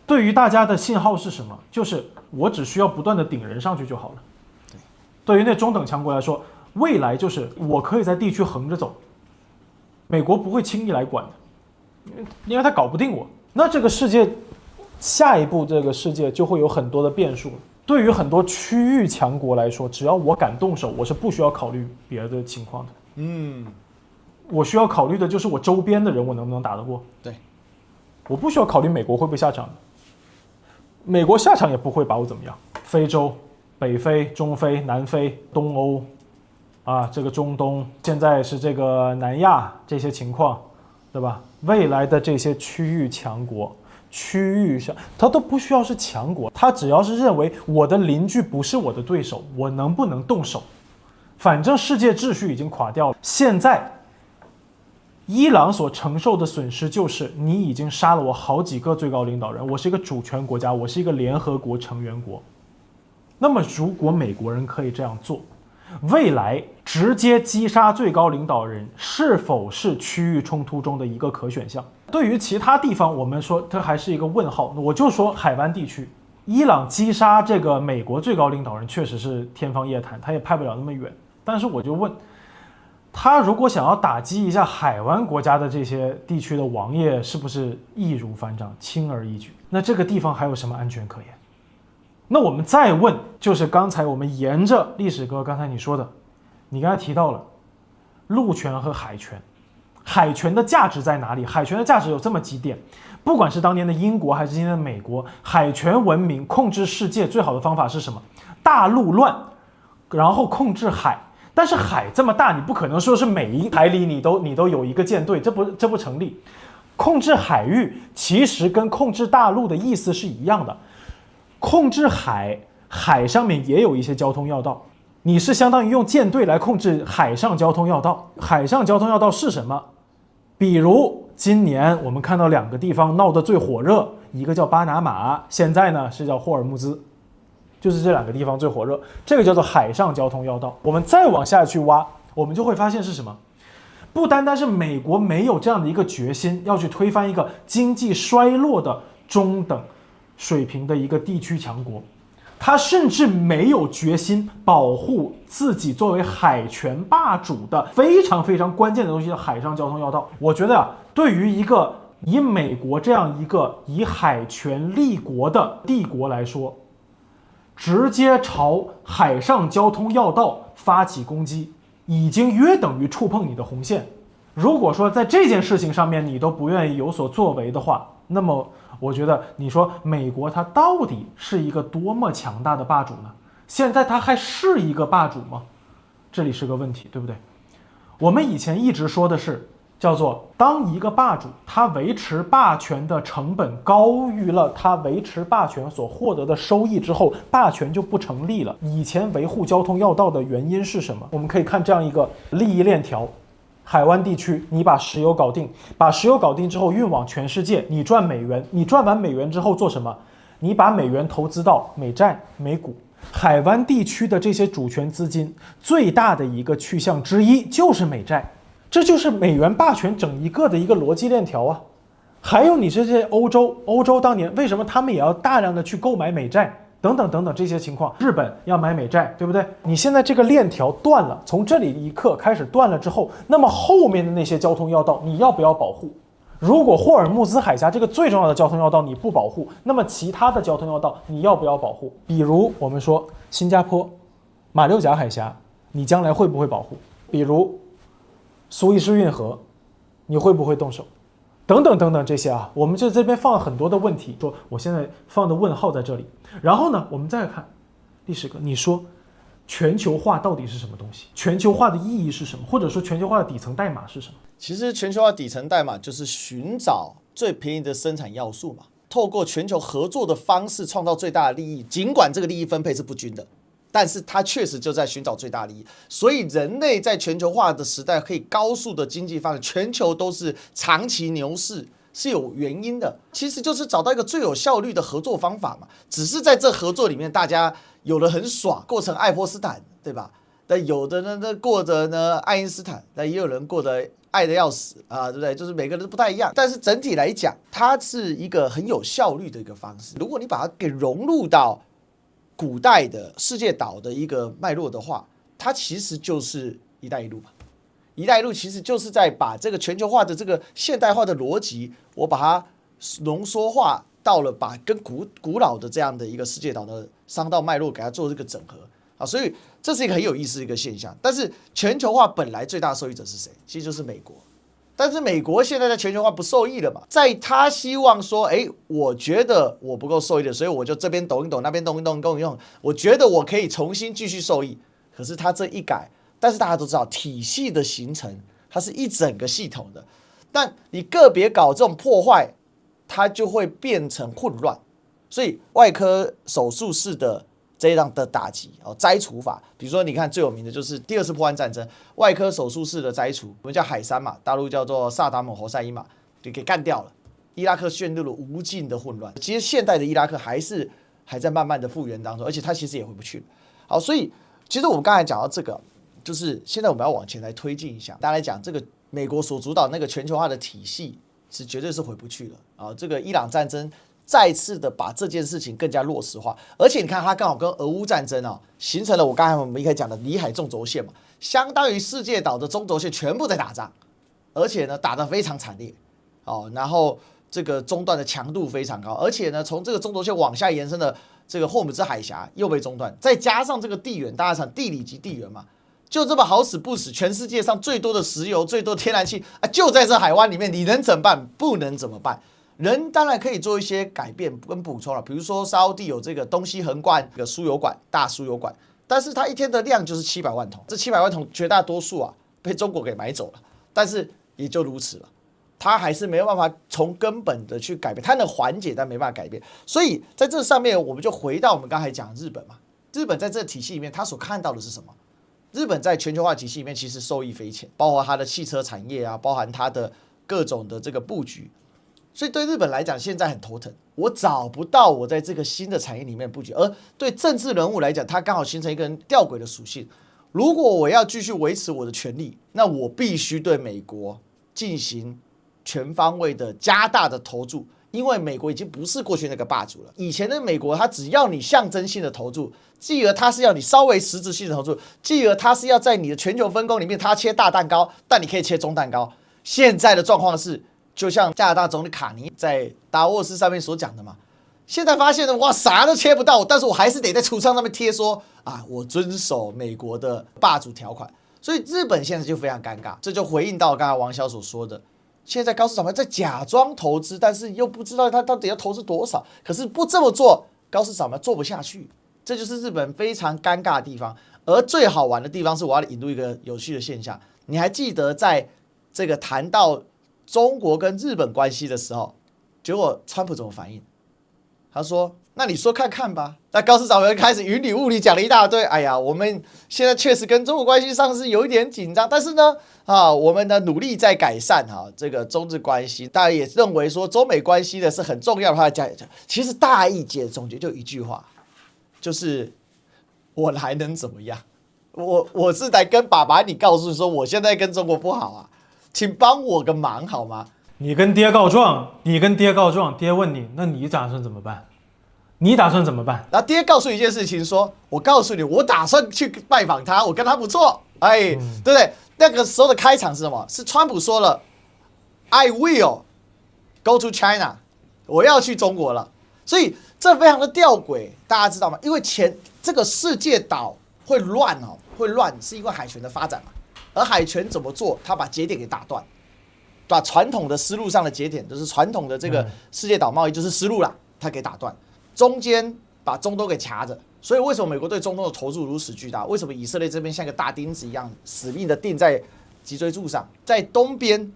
对于大家的信号是什么？就是我只需要不断的顶人上去就好了。对于那中等强国来说，未来就是我可以在地区横着走，美国不会轻易来管的，因为他搞不定我。那这个世界，下一步这个世界就会有很多的变数。对于很多区域强国来说，只要我敢动手，我是不需要考虑别的情况的。我需要考虑的就是我周边的人，我能不能打得过。对，我不需要考虑美国会不会下场，美国下场也不会把我怎么样。非洲、北非、中非、南非、东欧，啊，这个中东，现在是这个南亚这些情况，对吧？未来的这些区域强国，区域上它都不需要是强国，它只要是认为我的邻居不是我的对手，我能不能动手？反正世界秩序已经垮掉了，现在伊朗所承受的损失就是你已经杀了我好几个最高领导人，我是一个主权国家，我是一个联合国成员国。那么如果美国人可以这样做，未来直接击杀最高领导人是否是区域冲突中的一个可选项？对于其他地方，我们说它还是一个问号。我就说海湾地区，伊朗击杀这个美国最高领导人确实是天方夜谭，他也派不了那么远。但是我就问，他如果想要打击一下海湾国家的这些地区的王爷，是不是易如反掌，轻而易举？那这个地方还有什么安全可言？那我们再问，就是刚才我们沿着历史哥刚才你说的，你刚才提到了陆权和海权，海权的价值在哪里？海权的价值有这么几点，不管是当年的英国还是今天的美国，海权文明控制世界最好的方法是什么？大陆乱，然后控制海。但是海这么大，你不可能说是每一海里你都有一个舰队，这不成立。控制海域其实跟控制大陆的意思是一样的。控制海上面也有一些交通要道，你是相当于用舰队来控制海上交通要道。海上交通要道是什么？比如今年我们看到2个地方闹得最火热，一个叫巴拿马，现在呢是叫霍尔木兹，就是这2个地方最火热，这个叫做海上交通要道。我们再往下去挖，我们就会发现是什么？不单单是美国没有这样的一个决心要去推翻一个经济衰落的中等水平的一个地区强国，他甚至没有决心保护自己作为海权霸主的非常非常关键的东西的海上交通要道。我觉得啊，对于一个以美国这样一个以海权立国的帝国来说，直接朝海上交通要道发起攻击，已经约等于触碰你的红线。如果说在这件事情上面你都不愿意有所作为的话，那么我觉得你说美国它到底是一个多么强大的霸主呢？现在它还是一个霸主吗？这里是个问题，对不对？我们以前一直说的是叫做当一个霸主他维持霸权的成本高于了他维持霸权所获得的收益之后，霸权就不成立了。以前维护交通要道的原因是什么？我们可以看这样一个利益链条，海湾地区你把石油搞定，把石油搞定之后运往全世界，你赚美元，你赚完美元之后做什么？你把美元投资到美债美股。海湾地区的这些主权资金最大的一个去向之一就是美债，这就是美元霸权整一个的一个逻辑链条啊。还有你这些欧洲当年为什么他们也要大量的去购买美债等等等等这些情况，日本要买美债，对不对？你现在这个链条断了，从这里一刻开始断了之后，那么后面的那些交通要道你要不要保护？如果霍尔木兹海峡这个最重要的交通要道你不保护，那么其他的交通要道你要不要保护？比如我们说新加坡马六甲海峡，你将来会不会保护？比如苏伊士运河，你会不会动手？等等等等这些啊，我们就这边放了很多的问题，说我现在放的问号在这里。然后呢，我们再看历史哥，你说全球化到底是什么东西？全球化的意义是什么？或者说全球化的底层代码是什么？其实全球化底层代码就是寻找最便宜的生产要素嘛，透过全球合作的方式创造最大的利益，尽管这个利益分配是不均的，但是它确实就在寻找最大利益。所以人类在全球化的时代可以高速的经济发展，全球都是长期牛市，是有原因的。其实就是找到一个最有效率的合作方法嘛，只是在这合作里面，大家有的很爽，过成爱泼斯坦，对吧？但有的呢过着呢爱因斯坦，但也有人过得爱得要死啊，对不对？就是每个人都不太一样，但是整体来讲，它是一个很有效率的一个方式。如果你把它给融入到古代的世界岛的一个脉络的话，它其实就是“一带一路”嘛。“一带一路”其实就是在把这个全球化的这个现代化的逻辑，我把它浓缩化到了把跟古老的这样的一个世界岛的商道脉络给它做这个整合啊，所以这是一个很有意思的一个现象。但是全球化本来最大受益者是谁？其实就是美国。但是美国现在在全球化不受益了嘛，在他希望说，我觉得我不够受益的，所以我就这边抖一抖，那边动一动，我觉得我可以重新继续受益。可是他这一改，但是大家都知道，体系的形成它是一整个系统的，但你个别搞这种破坏，它就会变成混乱。所以外科手术室的这样的打击摘除法，比如说你看最有名的就是第二次波湾战争，外科手术室的摘除，我们叫海山嘛，大陆叫做萨达姆侯赛因嘛，就给干掉了。伊拉克陷入了无尽的混乱。其实现代的伊拉克还在慢慢的复原当中，而且它其实也回不去了。好，所以其实我们刚才讲到这个，就是现在我们要往前来推进一下，大家来讲这个美国所主导那个全球化的体系是绝对是回不去了啊。这个伊朗战争再次的把这件事情更加落实化，而且你看它刚好跟俄乌战争形成了我们一开始讲的里海纵轴线嘛，相当于世界岛的中轴线全部在打仗，而且呢打得非常惨烈然后这个中断的强度非常高，而且呢从这个中轴线往下延伸的这个霍姆兹海峡又被中断，再加上这个地缘，大家讲地理及地缘嘛，就这么好死不死，全世界上最多的石油、最多天然气就在这海湾里面，你能怎么办？不能怎么办？人当然可以做一些改变跟补充了，比如说沙烏地有这个东西横贯的输油管，大输油管，但是它一天的量就是700万桶，这700万桶绝大多数被中国给买走了，但是也就如此了，它还是没有办法从根本的去改变，它能缓解但没办法改变，所以在这上面我们就回到我们刚才讲日本嘛，日本在这个体系里面，它所看到的是什么？日本在全球化体系里面其实受益匪浅，包括它的汽车产业包含它的各种的这个布局。所以对日本来讲，现在很头疼，我找不到我在这个新的产业里面布局。而对政治人物来讲，它刚好形成一个吊诡的属性。如果我要继续维持我的权利，那我必须对美国进行全方位的加大的投注，因为美国已经不是过去那个霸主了。以前的美国，它只要你象征性的投注，继而它是要你稍微实质性的投注，继而它是要在你的全球分工里面，它切大蛋糕，但你可以切中蛋糕。现在的状况是，就像加拿大总理卡尼在达沃斯上面所讲的嘛，现在发现了哇，啥都切不到，但是我还是得在橱窗上面贴说我遵守美国的霸主条款。所以日本现在就非常尴尬，这就回应到刚才王骁所说的，现在高市早苗在假装投资，但是又不知道他到底要投资多少，可是不这么做，高市早苗做不下去，这就是日本非常尴尬的地方。而最好玩的地方是，我要引入一个有趣的现象，你还记得在这个谈到中国跟日本关系的时候，结果川普怎么反应？他说：“那你说看看吧。”那高市早苗开始云里雾里讲了一大堆。哎呀，我们现在确实跟中国关系上是有一点紧张，但是呢，我们的努力在改善这个中日关系。大家也认为说中美关系的是很重要的。他讲，其实大意总结就一句话，就是我还能怎么样？我是来跟爸爸你告诉说，我现在跟中国不好请帮我个忙好吗？你跟爹告状，爹问你，那你打算怎么办？然后爹告诉你一件事情说，我告诉你，我打算去拜访他，我跟他不错，对不对？那个时候的开场是什么？是川普说了 ，I will go to China， 我要去中国了。所以这非常的吊诡，大家知道吗？因为这个世界岛会乱是因为海权的发展嘛。而海权怎么做？他把节点给打断，把传统的丝路上的节点，就是传统的这个世界岛贸易就是丝路啦，他给打断，中间把中东给卡着。所以为什么美国对中东的投入如此巨大？为什么以色列这边像个大钉子一样死命的钉在脊椎柱上？在东边，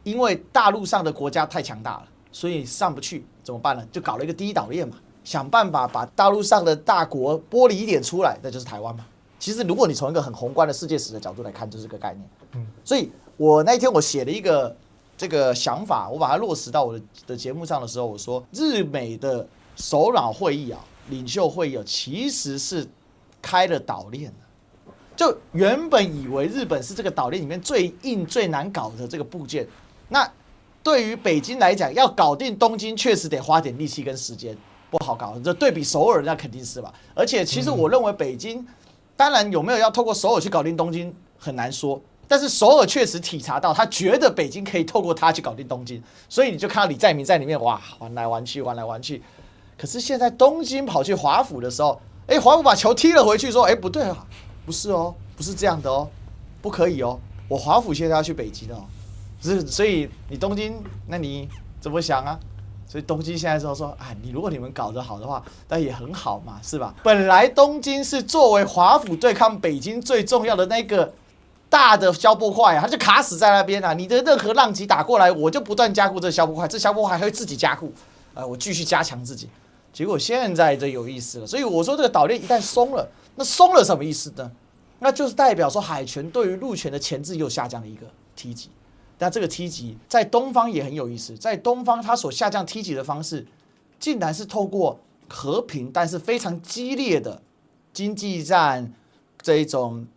因为大陆上的国家太强大了，所以上不去，怎么办呢？就搞了一个第一岛链嘛，想办法把大陆上的大国剥离一点出来，那就是台湾嘛。其实，如果你从一个很宏观的世界史的角度来看，就是这个概念。所以我那一天我写了一个这个想法，我把它落实到我的节目上的时候，我说日美的首脑会议领袖会议其实是开了岛链的。就原本以为日本是这个岛链里面最硬、最难搞的这个部件，那对于北京来讲，要搞定东京，确实得花点力气跟时间，不好搞。这对比首尔，那肯定是吧。而且，其实我认为北京。当然，有没有要透过首尔去搞定东京很难说，但是首尔确实体察到，他觉得北京可以透过他去搞定东京，所以你就看到李在明在里面哇玩来玩去。可是现在东京跑去华府的时候，华府把球踢了回去，说不对不是不是这样的不可以我华府现在要去北京所以你东京，那你怎么想啊？所以东京现在说如果你们搞得好的话，那也很好嘛，是吧？本来东京是作为华府对抗北京最重要的那个大的消波块它就卡死在那边啊。你的任何浪级打过来，我就不断加固这消波块，这消波块还会自己加固，我继续加强自己。结果现在这有意思了，所以我说这个岛链一旦松了，那松了什么意思呢？那就是代表说海权对于陆权的钳制又下降了一个梯级。那这个梯级在东方也很有意思，在东方它所下降梯级的方式，竟然是透过和平但是非常激烈的经济战、这一种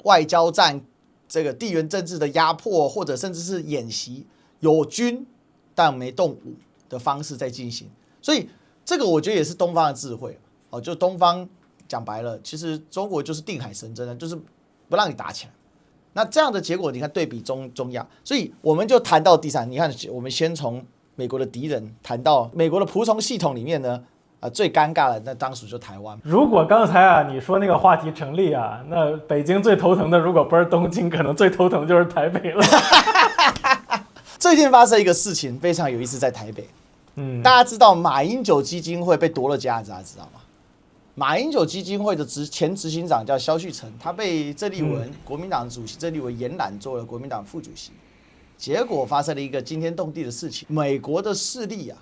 外交战、这个地缘政治的压迫，或者甚至是演习，有军但没动武的方式在进行。所以这个我觉得也是东方的智慧哦，就东方讲白了，其实中国就是定海神针啊，就是不让你打起来。那这样的结果，你看对比中亚，所以我们就谈到第三。你看，我们先从美国的敌人谈到美国的仆从系统里面呢，最尴尬的那当属就台湾。如果刚才你说那个话题成立那北京最头疼的，如果不是东京，可能最头疼的就是台北了。最近发生一个事情非常有意思，在台北，大家知道马英九基金会被夺了家，大家知道吗？马英九基金会的前执行长叫萧旭岑，他被郑丽文国民党主席郑丽文延揽做了国民党副主席，结果发生了一个惊天动地的事情，美国的势力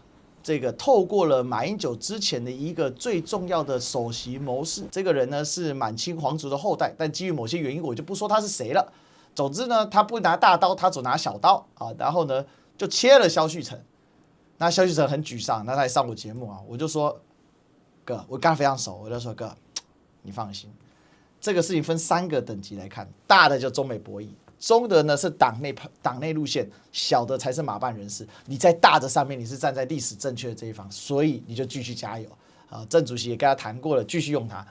这个透过了马英九之前的一个最重要的首席谋士，这个人呢是满清皇族的后代，但基于某些原因，我就不说他是谁了。总之呢，他不拿大刀，他只拿小刀然后呢就切了萧旭岑。那萧旭岑很沮丧，那他来上我节目我就说。哥，我跟他非常熟，我就说哥，你放心，这个事情分3个等级来看，大的就中美博弈，中的呢是党内路线，小的才是马办人士。你在大的上面，你是站在历史正确的这一方，所以你就继续加油郑主席也跟他谈过了，继续用他。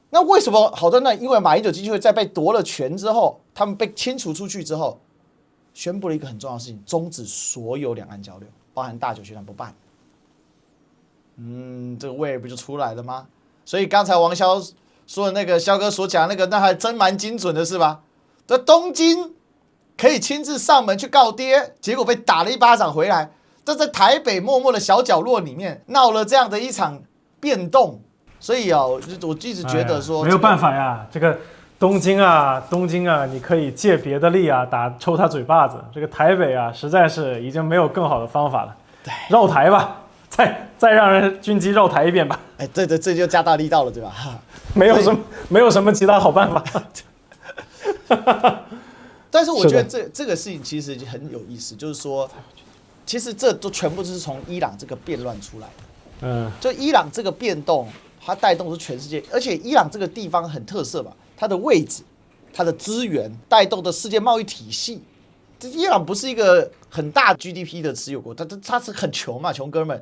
那为什么好的呢？因为马英九基金会在被夺了权之后，他们被清除出去之后，宣布了一个很重要的事情，终止所有两岸交流，包含大九学团不办。这个味儿不就出来了吗？所以刚才王骁说的那个肖哥所讲的那个，那还真蛮精准的，是吧？这东京可以亲自上门去告爹，结果被打了一巴掌回来。这在台北默默的小角落里面闹了这样的一场变动，所以我一直觉得说、没有办法呀，这个东京啊，你可以借别的力抽他嘴巴子。这个台北实在是已经没有更好的方法了，对，绕台吧。再让人军机绕台一遍吧。对，这就加大力道了，对吧？没有什么其他好办法。但是我觉得这个事情其实很有意思，就是说，其实这都全部是从伊朗这个变乱出来的。就伊朗这个变动，它带动是全世界，而且伊朗这个地方很特色吧，它的位置、它的资源带动的世界贸易体系。伊朗不是一个很大 GDP 的持有国，它是很穷嘛，穷哥们。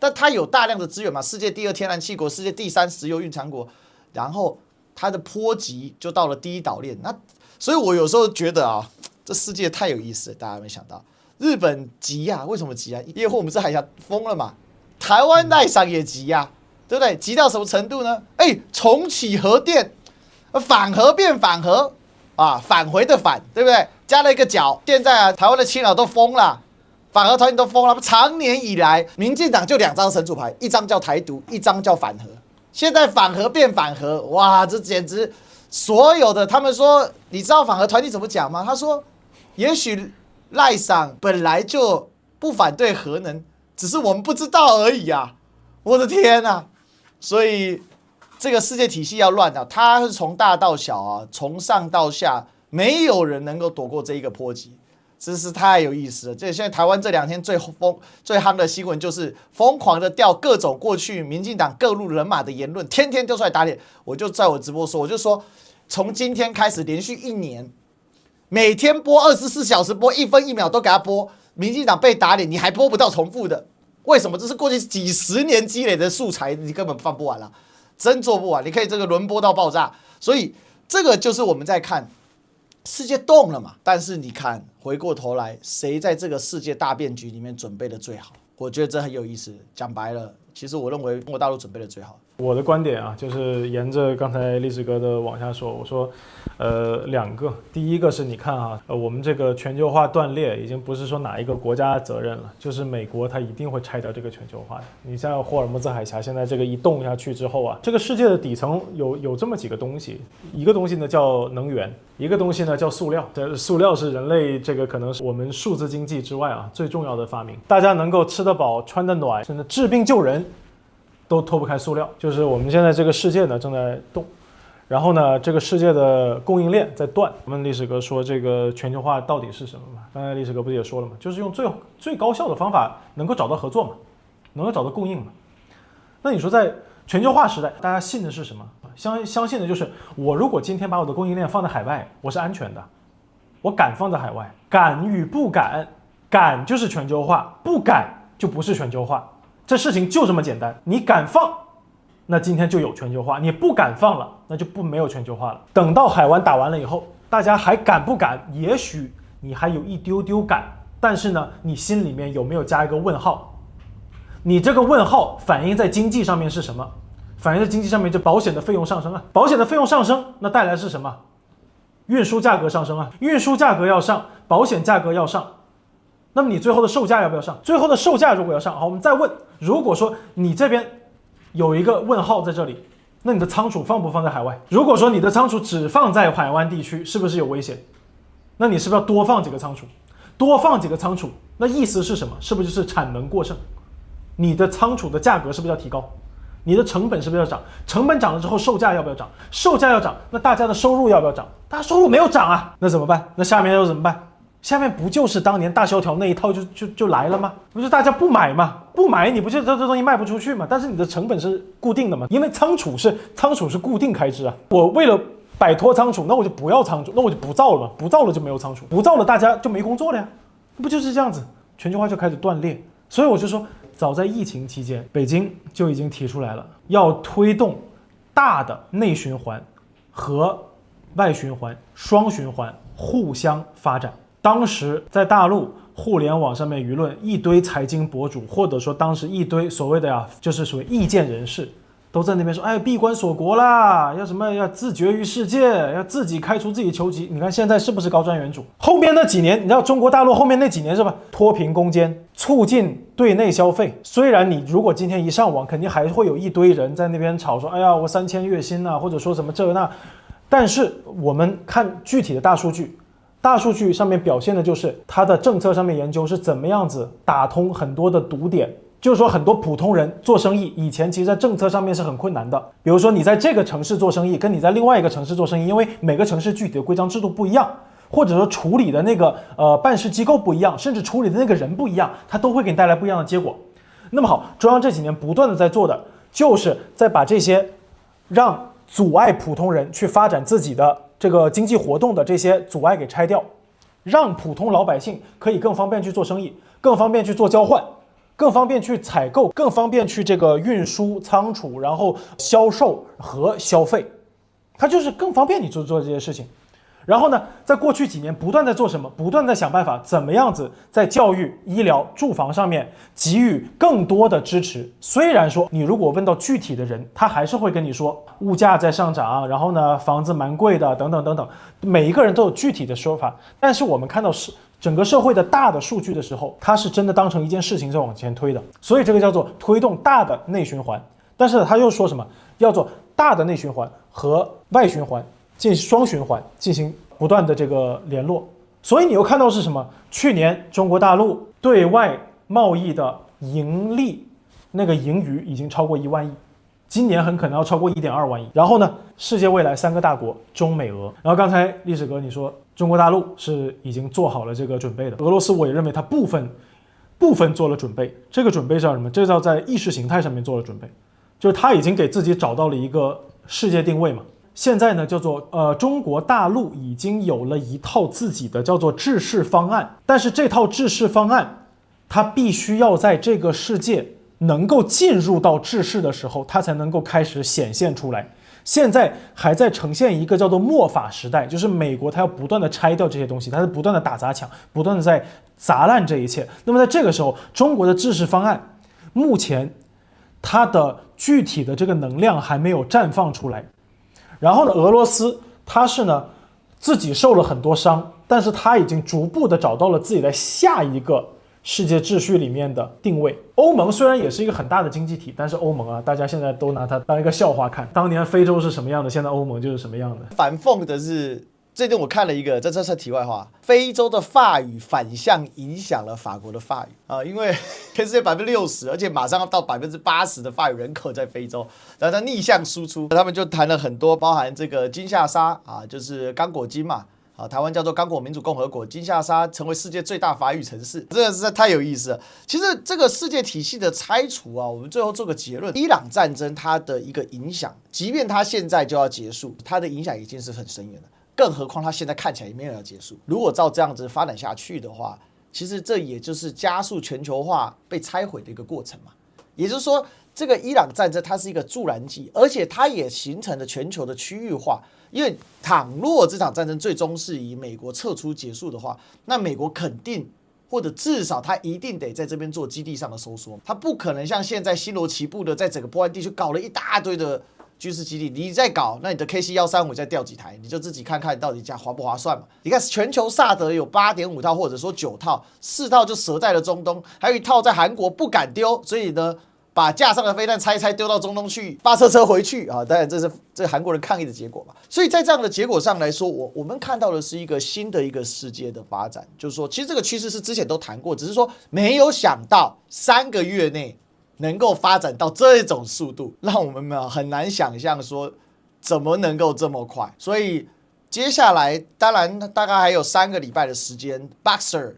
但它有大量的资源嘛，世界第2天然气国，世界第3石油蕴藏国，然后它的波及就到了第1岛链。那所以我有时候觉得这世界太有意思了，大家有没有想到？日本急为什么急因为我们是海峡封了嘛，台湾奈上也急对不对？急到什么程度呢？重启核电，反核变反核返回的反，对不对？加了一个角，现在台湾的青岛都封了。反核团体都疯了，长年以来，民进党就2张神主牌，一张叫台独，一张叫反核。现在反核变反核，哇，这简直所有的他们说，你知道反核团体怎么讲吗？他说，也许赖桑本来就不反对核能，只是我们不知道而已我的天所以这个世界体系要乱它是从大到小从上到下，没有人能够躲过这一个波及。真是太有意思了！现在台湾这2天最夯的新闻就是疯狂的调各种过去民进党各路人马的言论，天天丢出来打脸。我就在我直播说，我就说，从今天开始连续1年，每天播24小时播1分1秒都给他播，民进党被打脸，你还播不到重复的，为什么？这是过去几10年积累的素材，你根本放不完了，真做不完。你可以这个轮播到爆炸，所以这个就是我们在看。世界动了嘛？但是你看，回过头来，谁在这个世界大变局里面准备的最好？我觉得这很有意思。讲白了，其实我认为中国大陆准备的最好。我的观点啊，就是沿着刚才历史哥的往下说，我说，两个，第一个是你看啊，我们这个全球化断裂已经不是说哪一个国家责任了，就是美国它一定会拆掉这个全球化的。你像霍尔木兹海峡现在这个一动下去之后啊，这个世界的底层有这么几个东西，一个东西呢叫能源，一个东西呢叫塑料。塑料是人类这个可能是我们数字经济之外啊最重要的发明，大家能够吃得饱、穿得暖，甚至治病救人，都脱不开塑料。就是我们现在这个世界呢正在动，然后呢这个世界的供应链在断。我们历史哥说这个全球化到底是什么嘛？刚才历史哥不是也说了嘛，就是用最高效的方法能够找到合作嘛，能够找到供应嘛。那你说在全球化时代，大家信的是什么？相信的就是我如果今天把我的供应链放在海外，我是安全的，我敢放在海外。敢与不敢，敢就是全球化，不敢就不是全球化。这事情就这么简单，你敢放，那今天就有全球化；你不敢放了，那就没有全球化了。等到海湾打完了以后，大家还敢不敢？也许你还有一丢丢敢，但是呢，你心里面有没有加一个问号？你这个问号反映在经济上面是什么？反映在经济上面，就保险的费用上升啊，保险的费用上升，那带来是什么？运输价格上升啊，运输价格要上，保险价格要上，那么你最后的售价要不要上？最后的售价如果要上，好，我们再问，如果说你这边有一个问号在这里，那你的仓储放不放在海外？如果说你的仓储只放在海湾地区，是不是有危险？那你是不是要多放几个仓储？多放几个仓储，那意思是什么？是不是就是产能过剩？你的仓储的价格是不是要提高？你的成本是不是要涨？成本涨了之后，售价要不要涨？售价要涨，那大家的收入要不要涨？大家收入没有涨啊，那怎么办？那下面又怎么办？下面不就是当年大萧条那一套就来了吗？不是大家不买吗？不买你不就这东西卖不出去吗？但是你的成本是固定的嘛，因为仓储是固定开支啊。我为了摆脱仓储，那我就不要仓储，那我就不造了嘛，不造了就没有仓储，不造了大家就没工作了呀，不就是这样子？全球化就开始断裂。所以我就说，早在疫情期间，北京就已经提出来了，要推动大的内循环和外循环双循环互相发展。当时在大陆互联网上面舆论，一堆财经博主，或者说当时一堆所谓的就是所谓意见人士，都在那边说，哎，闭关锁国啦，要什么要自绝于世界，要自己开除自己球籍。你看现在是不是高瞻远瞩？后面那几年，你知道中国大陆后面那几年是吧？脱贫攻坚，促进对内消费。虽然你如果今天一上网，肯定还会有一堆人在那边吵说，哎呀，我3000月薪啊，或者说什么这那。但是我们看具体的大数据。大数据上面表现的就是它的政策上面研究是怎么样子打通很多的堵点，就是说很多普通人做生意以前其实在政策上面是很困难的，比如说你在这个城市做生意跟你在另外一个城市做生意，因为每个城市具体的规章制度不一样，或者说处理的那个办事机构不一样，甚至处理的那个人不一样，它都会给你带来不一样的结果。那么好，中央这几年不断的在做的就是在把这些让阻碍普通人去发展自己的这个经济活动的这些阻碍给拆掉，让普通老百姓可以更方便去做生意，更方便去做交换，更方便去采购，更方便去这个运输仓储，然后销售和消费，它就是更方便你做这些事情。然后呢，在过去几年不断在做什么？不断在想办法怎么样子在教育、医疗、住房上面给予更多的支持。虽然说你如果问到具体的人，他还是会跟你说物价在上涨，然后呢房子蛮贵的等等等等，每一个人都有具体的说法。但是我们看到整个社会的大的数据的时候，它是真的当成一件事情在往前推的，所以这个叫做推动大的内循环。但是他又说什么？要做大的内循环和外循环进行双循环，进行不断的这个联络。所以你又看到是什么？去年中国大陆对外贸易的盈利，那个盈余已经超过1万亿，今年很可能要超过1.2万亿。然后呢，世界未来3个大国中美俄。然后刚才历史哥你说中国大陆是已经做好了这个准备的，俄罗斯我也认为它部分做了准备。这个准备是什么？这叫在意识形态上面做了准备，就是他已经给自己找到了一个世界定位嘛。现在呢，叫做中国大陆已经有了一套自己的叫做制式方案，但是这套制式方案，它必须要在这个世界能够进入到制式的时候，它才能够开始显现出来。现在还在呈现一个叫做末法时代，就是美国它要不断的拆掉这些东西，它是不断的打砸抢，不断的在砸烂这一切。那么在这个时候，中国的制式方案目前它的具体的这个能量还没有绽放出来。然后呢，俄罗斯它是呢自己受了很多伤，但是它已经逐步的找到了自己在下一个世界秩序里面的定位。欧盟虽然也是一个很大的经济体，但是欧盟啊，大家现在都拿它当一个笑话看。当年非洲是什么样的，现在欧盟就是什么样的。反讽的是，最近我看了一个，这是题外话，非洲的法语反向影响了法国的法语啊，因为全世界60%，而且马上要到80%的法语人口在非洲，然后它逆向输出，他们就谈了很多，包含这个金夏沙啊，就是刚果金嘛。啊，台湾叫做刚果民主共和国，金夏沙成为世界最大法语城市，真的实在太有意思了。其实这个世界体系的拆除啊，我们最后做个结论：伊朗战争它的一个影响，即便它现在就要结束，它的影响已经是很深远了。更何况它现在看起来也没有要结束。如果照这样子发展下去的话，其实这也就是加速全球化被拆毁的一个过程嘛。也就是说，这个伊朗战争它是一个助燃剂，而且它也形成了全球的区域化。因为倘若这场战争最终是以美国撤出结束的话，那美国肯定或者至少他一定得在这边做基地上的收缩，他不可能像现在星罗棋布的在整个波湾地区搞了一大堆的军事基地，你再搞，那你的 KC-135再调几台，你就自己看看到底这样划不划算嘛？你看全球萨德有8.5套或者说9套，4套就折在了中东，还有1套在韩国不敢丢，所以呢，把架上的飞弹拆一拆丢到中东去，发车回去啊！当然这是韩国人抗议的结果嘛。所以在这样的结果上来说，我们看到的是一个新的一个世界的发展，就是说，其实这个趋势是之前都谈过，只是说没有想到3个月内能够发展到这种速度，让我们很难想象说怎么能够这么快。所以接下来当然大概还有3个礼拜的时间 ，Boxer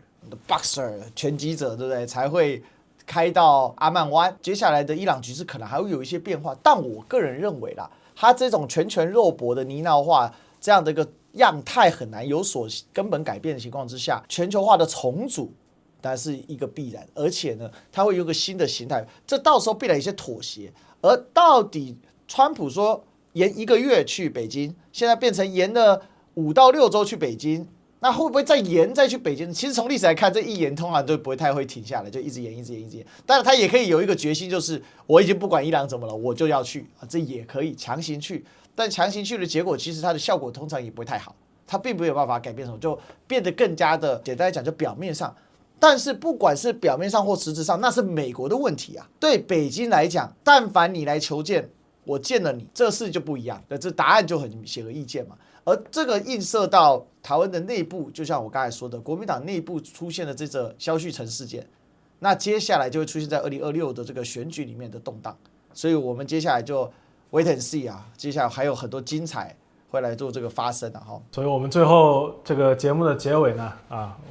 拳击者对不对才会开到阿曼湾，接下来的伊朗局势可能还会有一些变化，但我个人认为啦，他这种拳拳肉搏的泥淖化这样的一个样态很难有所根本改变的情况之下，全球化的重组当然是一个必然，而且呢，它会有一个新的形态，这到时候必然有一些妥协。而到底川普说延1个月去北京，现在变成延了5到6周去北京。那会不会再延再去北京？其实从历史来看，这一延通常都不会太会停下来，就一直延。当然，他也可以有一个决心，就是我已经不管伊朗怎么了，我就要去啊，这也可以强行去。但强行去的结果，其实它的效果通常也不会太好，它并没有办法改变什么，就变得更加的简单来讲，就表面上。但是不管是表面上或实质上，那是美国的问题啊。对北京来讲，但凡你来求见，我见了你，这事就不一样，这答案就很显而易见嘛。而这个映射到台湾的内部，就像我刚才说的，国民党内部出现了这个萧旭岑事件，那接下来就会出现在2026的这个选举里面的动荡，所以我们接下来就 wait and see 啊，接下来还有很多精彩会来做这个发生啊哈。所以我们最后这个节目的结尾呢，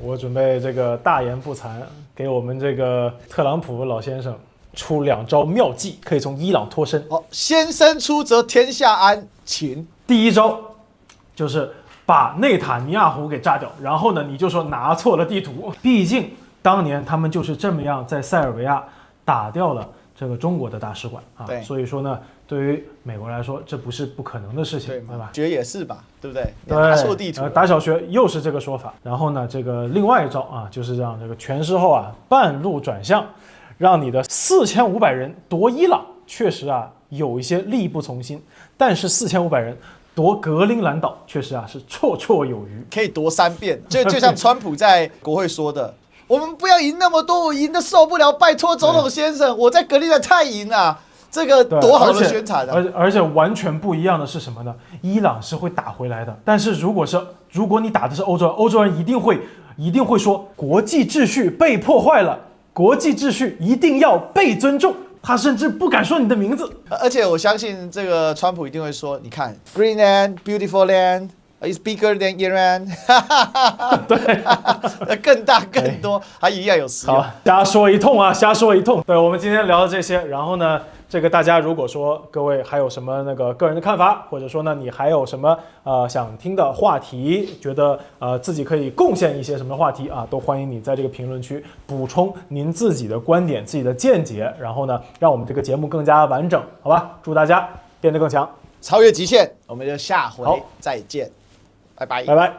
我准备这个大言不惭，给我们这个特朗普老先生出2招妙计，可以从伊朗脱身。先生出则天下安，请。第1招。就是把内塔尼亚胡给炸掉，然后呢，你就说拿错了地图。毕竟当年他们就是这么样在塞尔维亚打掉了这个中国的大使馆啊，所以说呢，对于美国来说，这不是不可能的事情，对吧？学也是吧，对不对？拿错地图，打小学又是这个说法。然后呢，这个另外1招啊，就是让这个全师后半路转向，让你的4500人夺伊朗，确实有一些力不从心，但是4500人。夺格陵兰岛确实是绰绰有余，可以夺3遍，就像川普在国会说的，我们不要赢那么多，我赢的受不了，拜托总统先生，我在格陵兰太赢了，这个多好的宣传啊！而且完全不一样的是什么呢？伊朗是会打回来的，但是如果你打的是欧洲人，欧洲人一定会说国际秩序被破坏了，国际秩序一定要被尊重。他甚至不敢说你的名字，而且我相信这个川普一定会说：“你看 ，Greenland, beautiful land, is bigger than Iran。”对，更大更多，还一样有实用。好，瞎说一通。对，我们今天聊的这些，然后呢，这个大家如果说各位还有什么那个个人的看法，或者说呢你还有什么想听的话题，觉得自己可以贡献一些什么话题都欢迎你在这个评论区补充您自己的观点、自己的见解，然后呢让我们这个节目更加完整，好吧？祝大家变得更强，超越极限，我们就下回再见，拜拜，拜拜。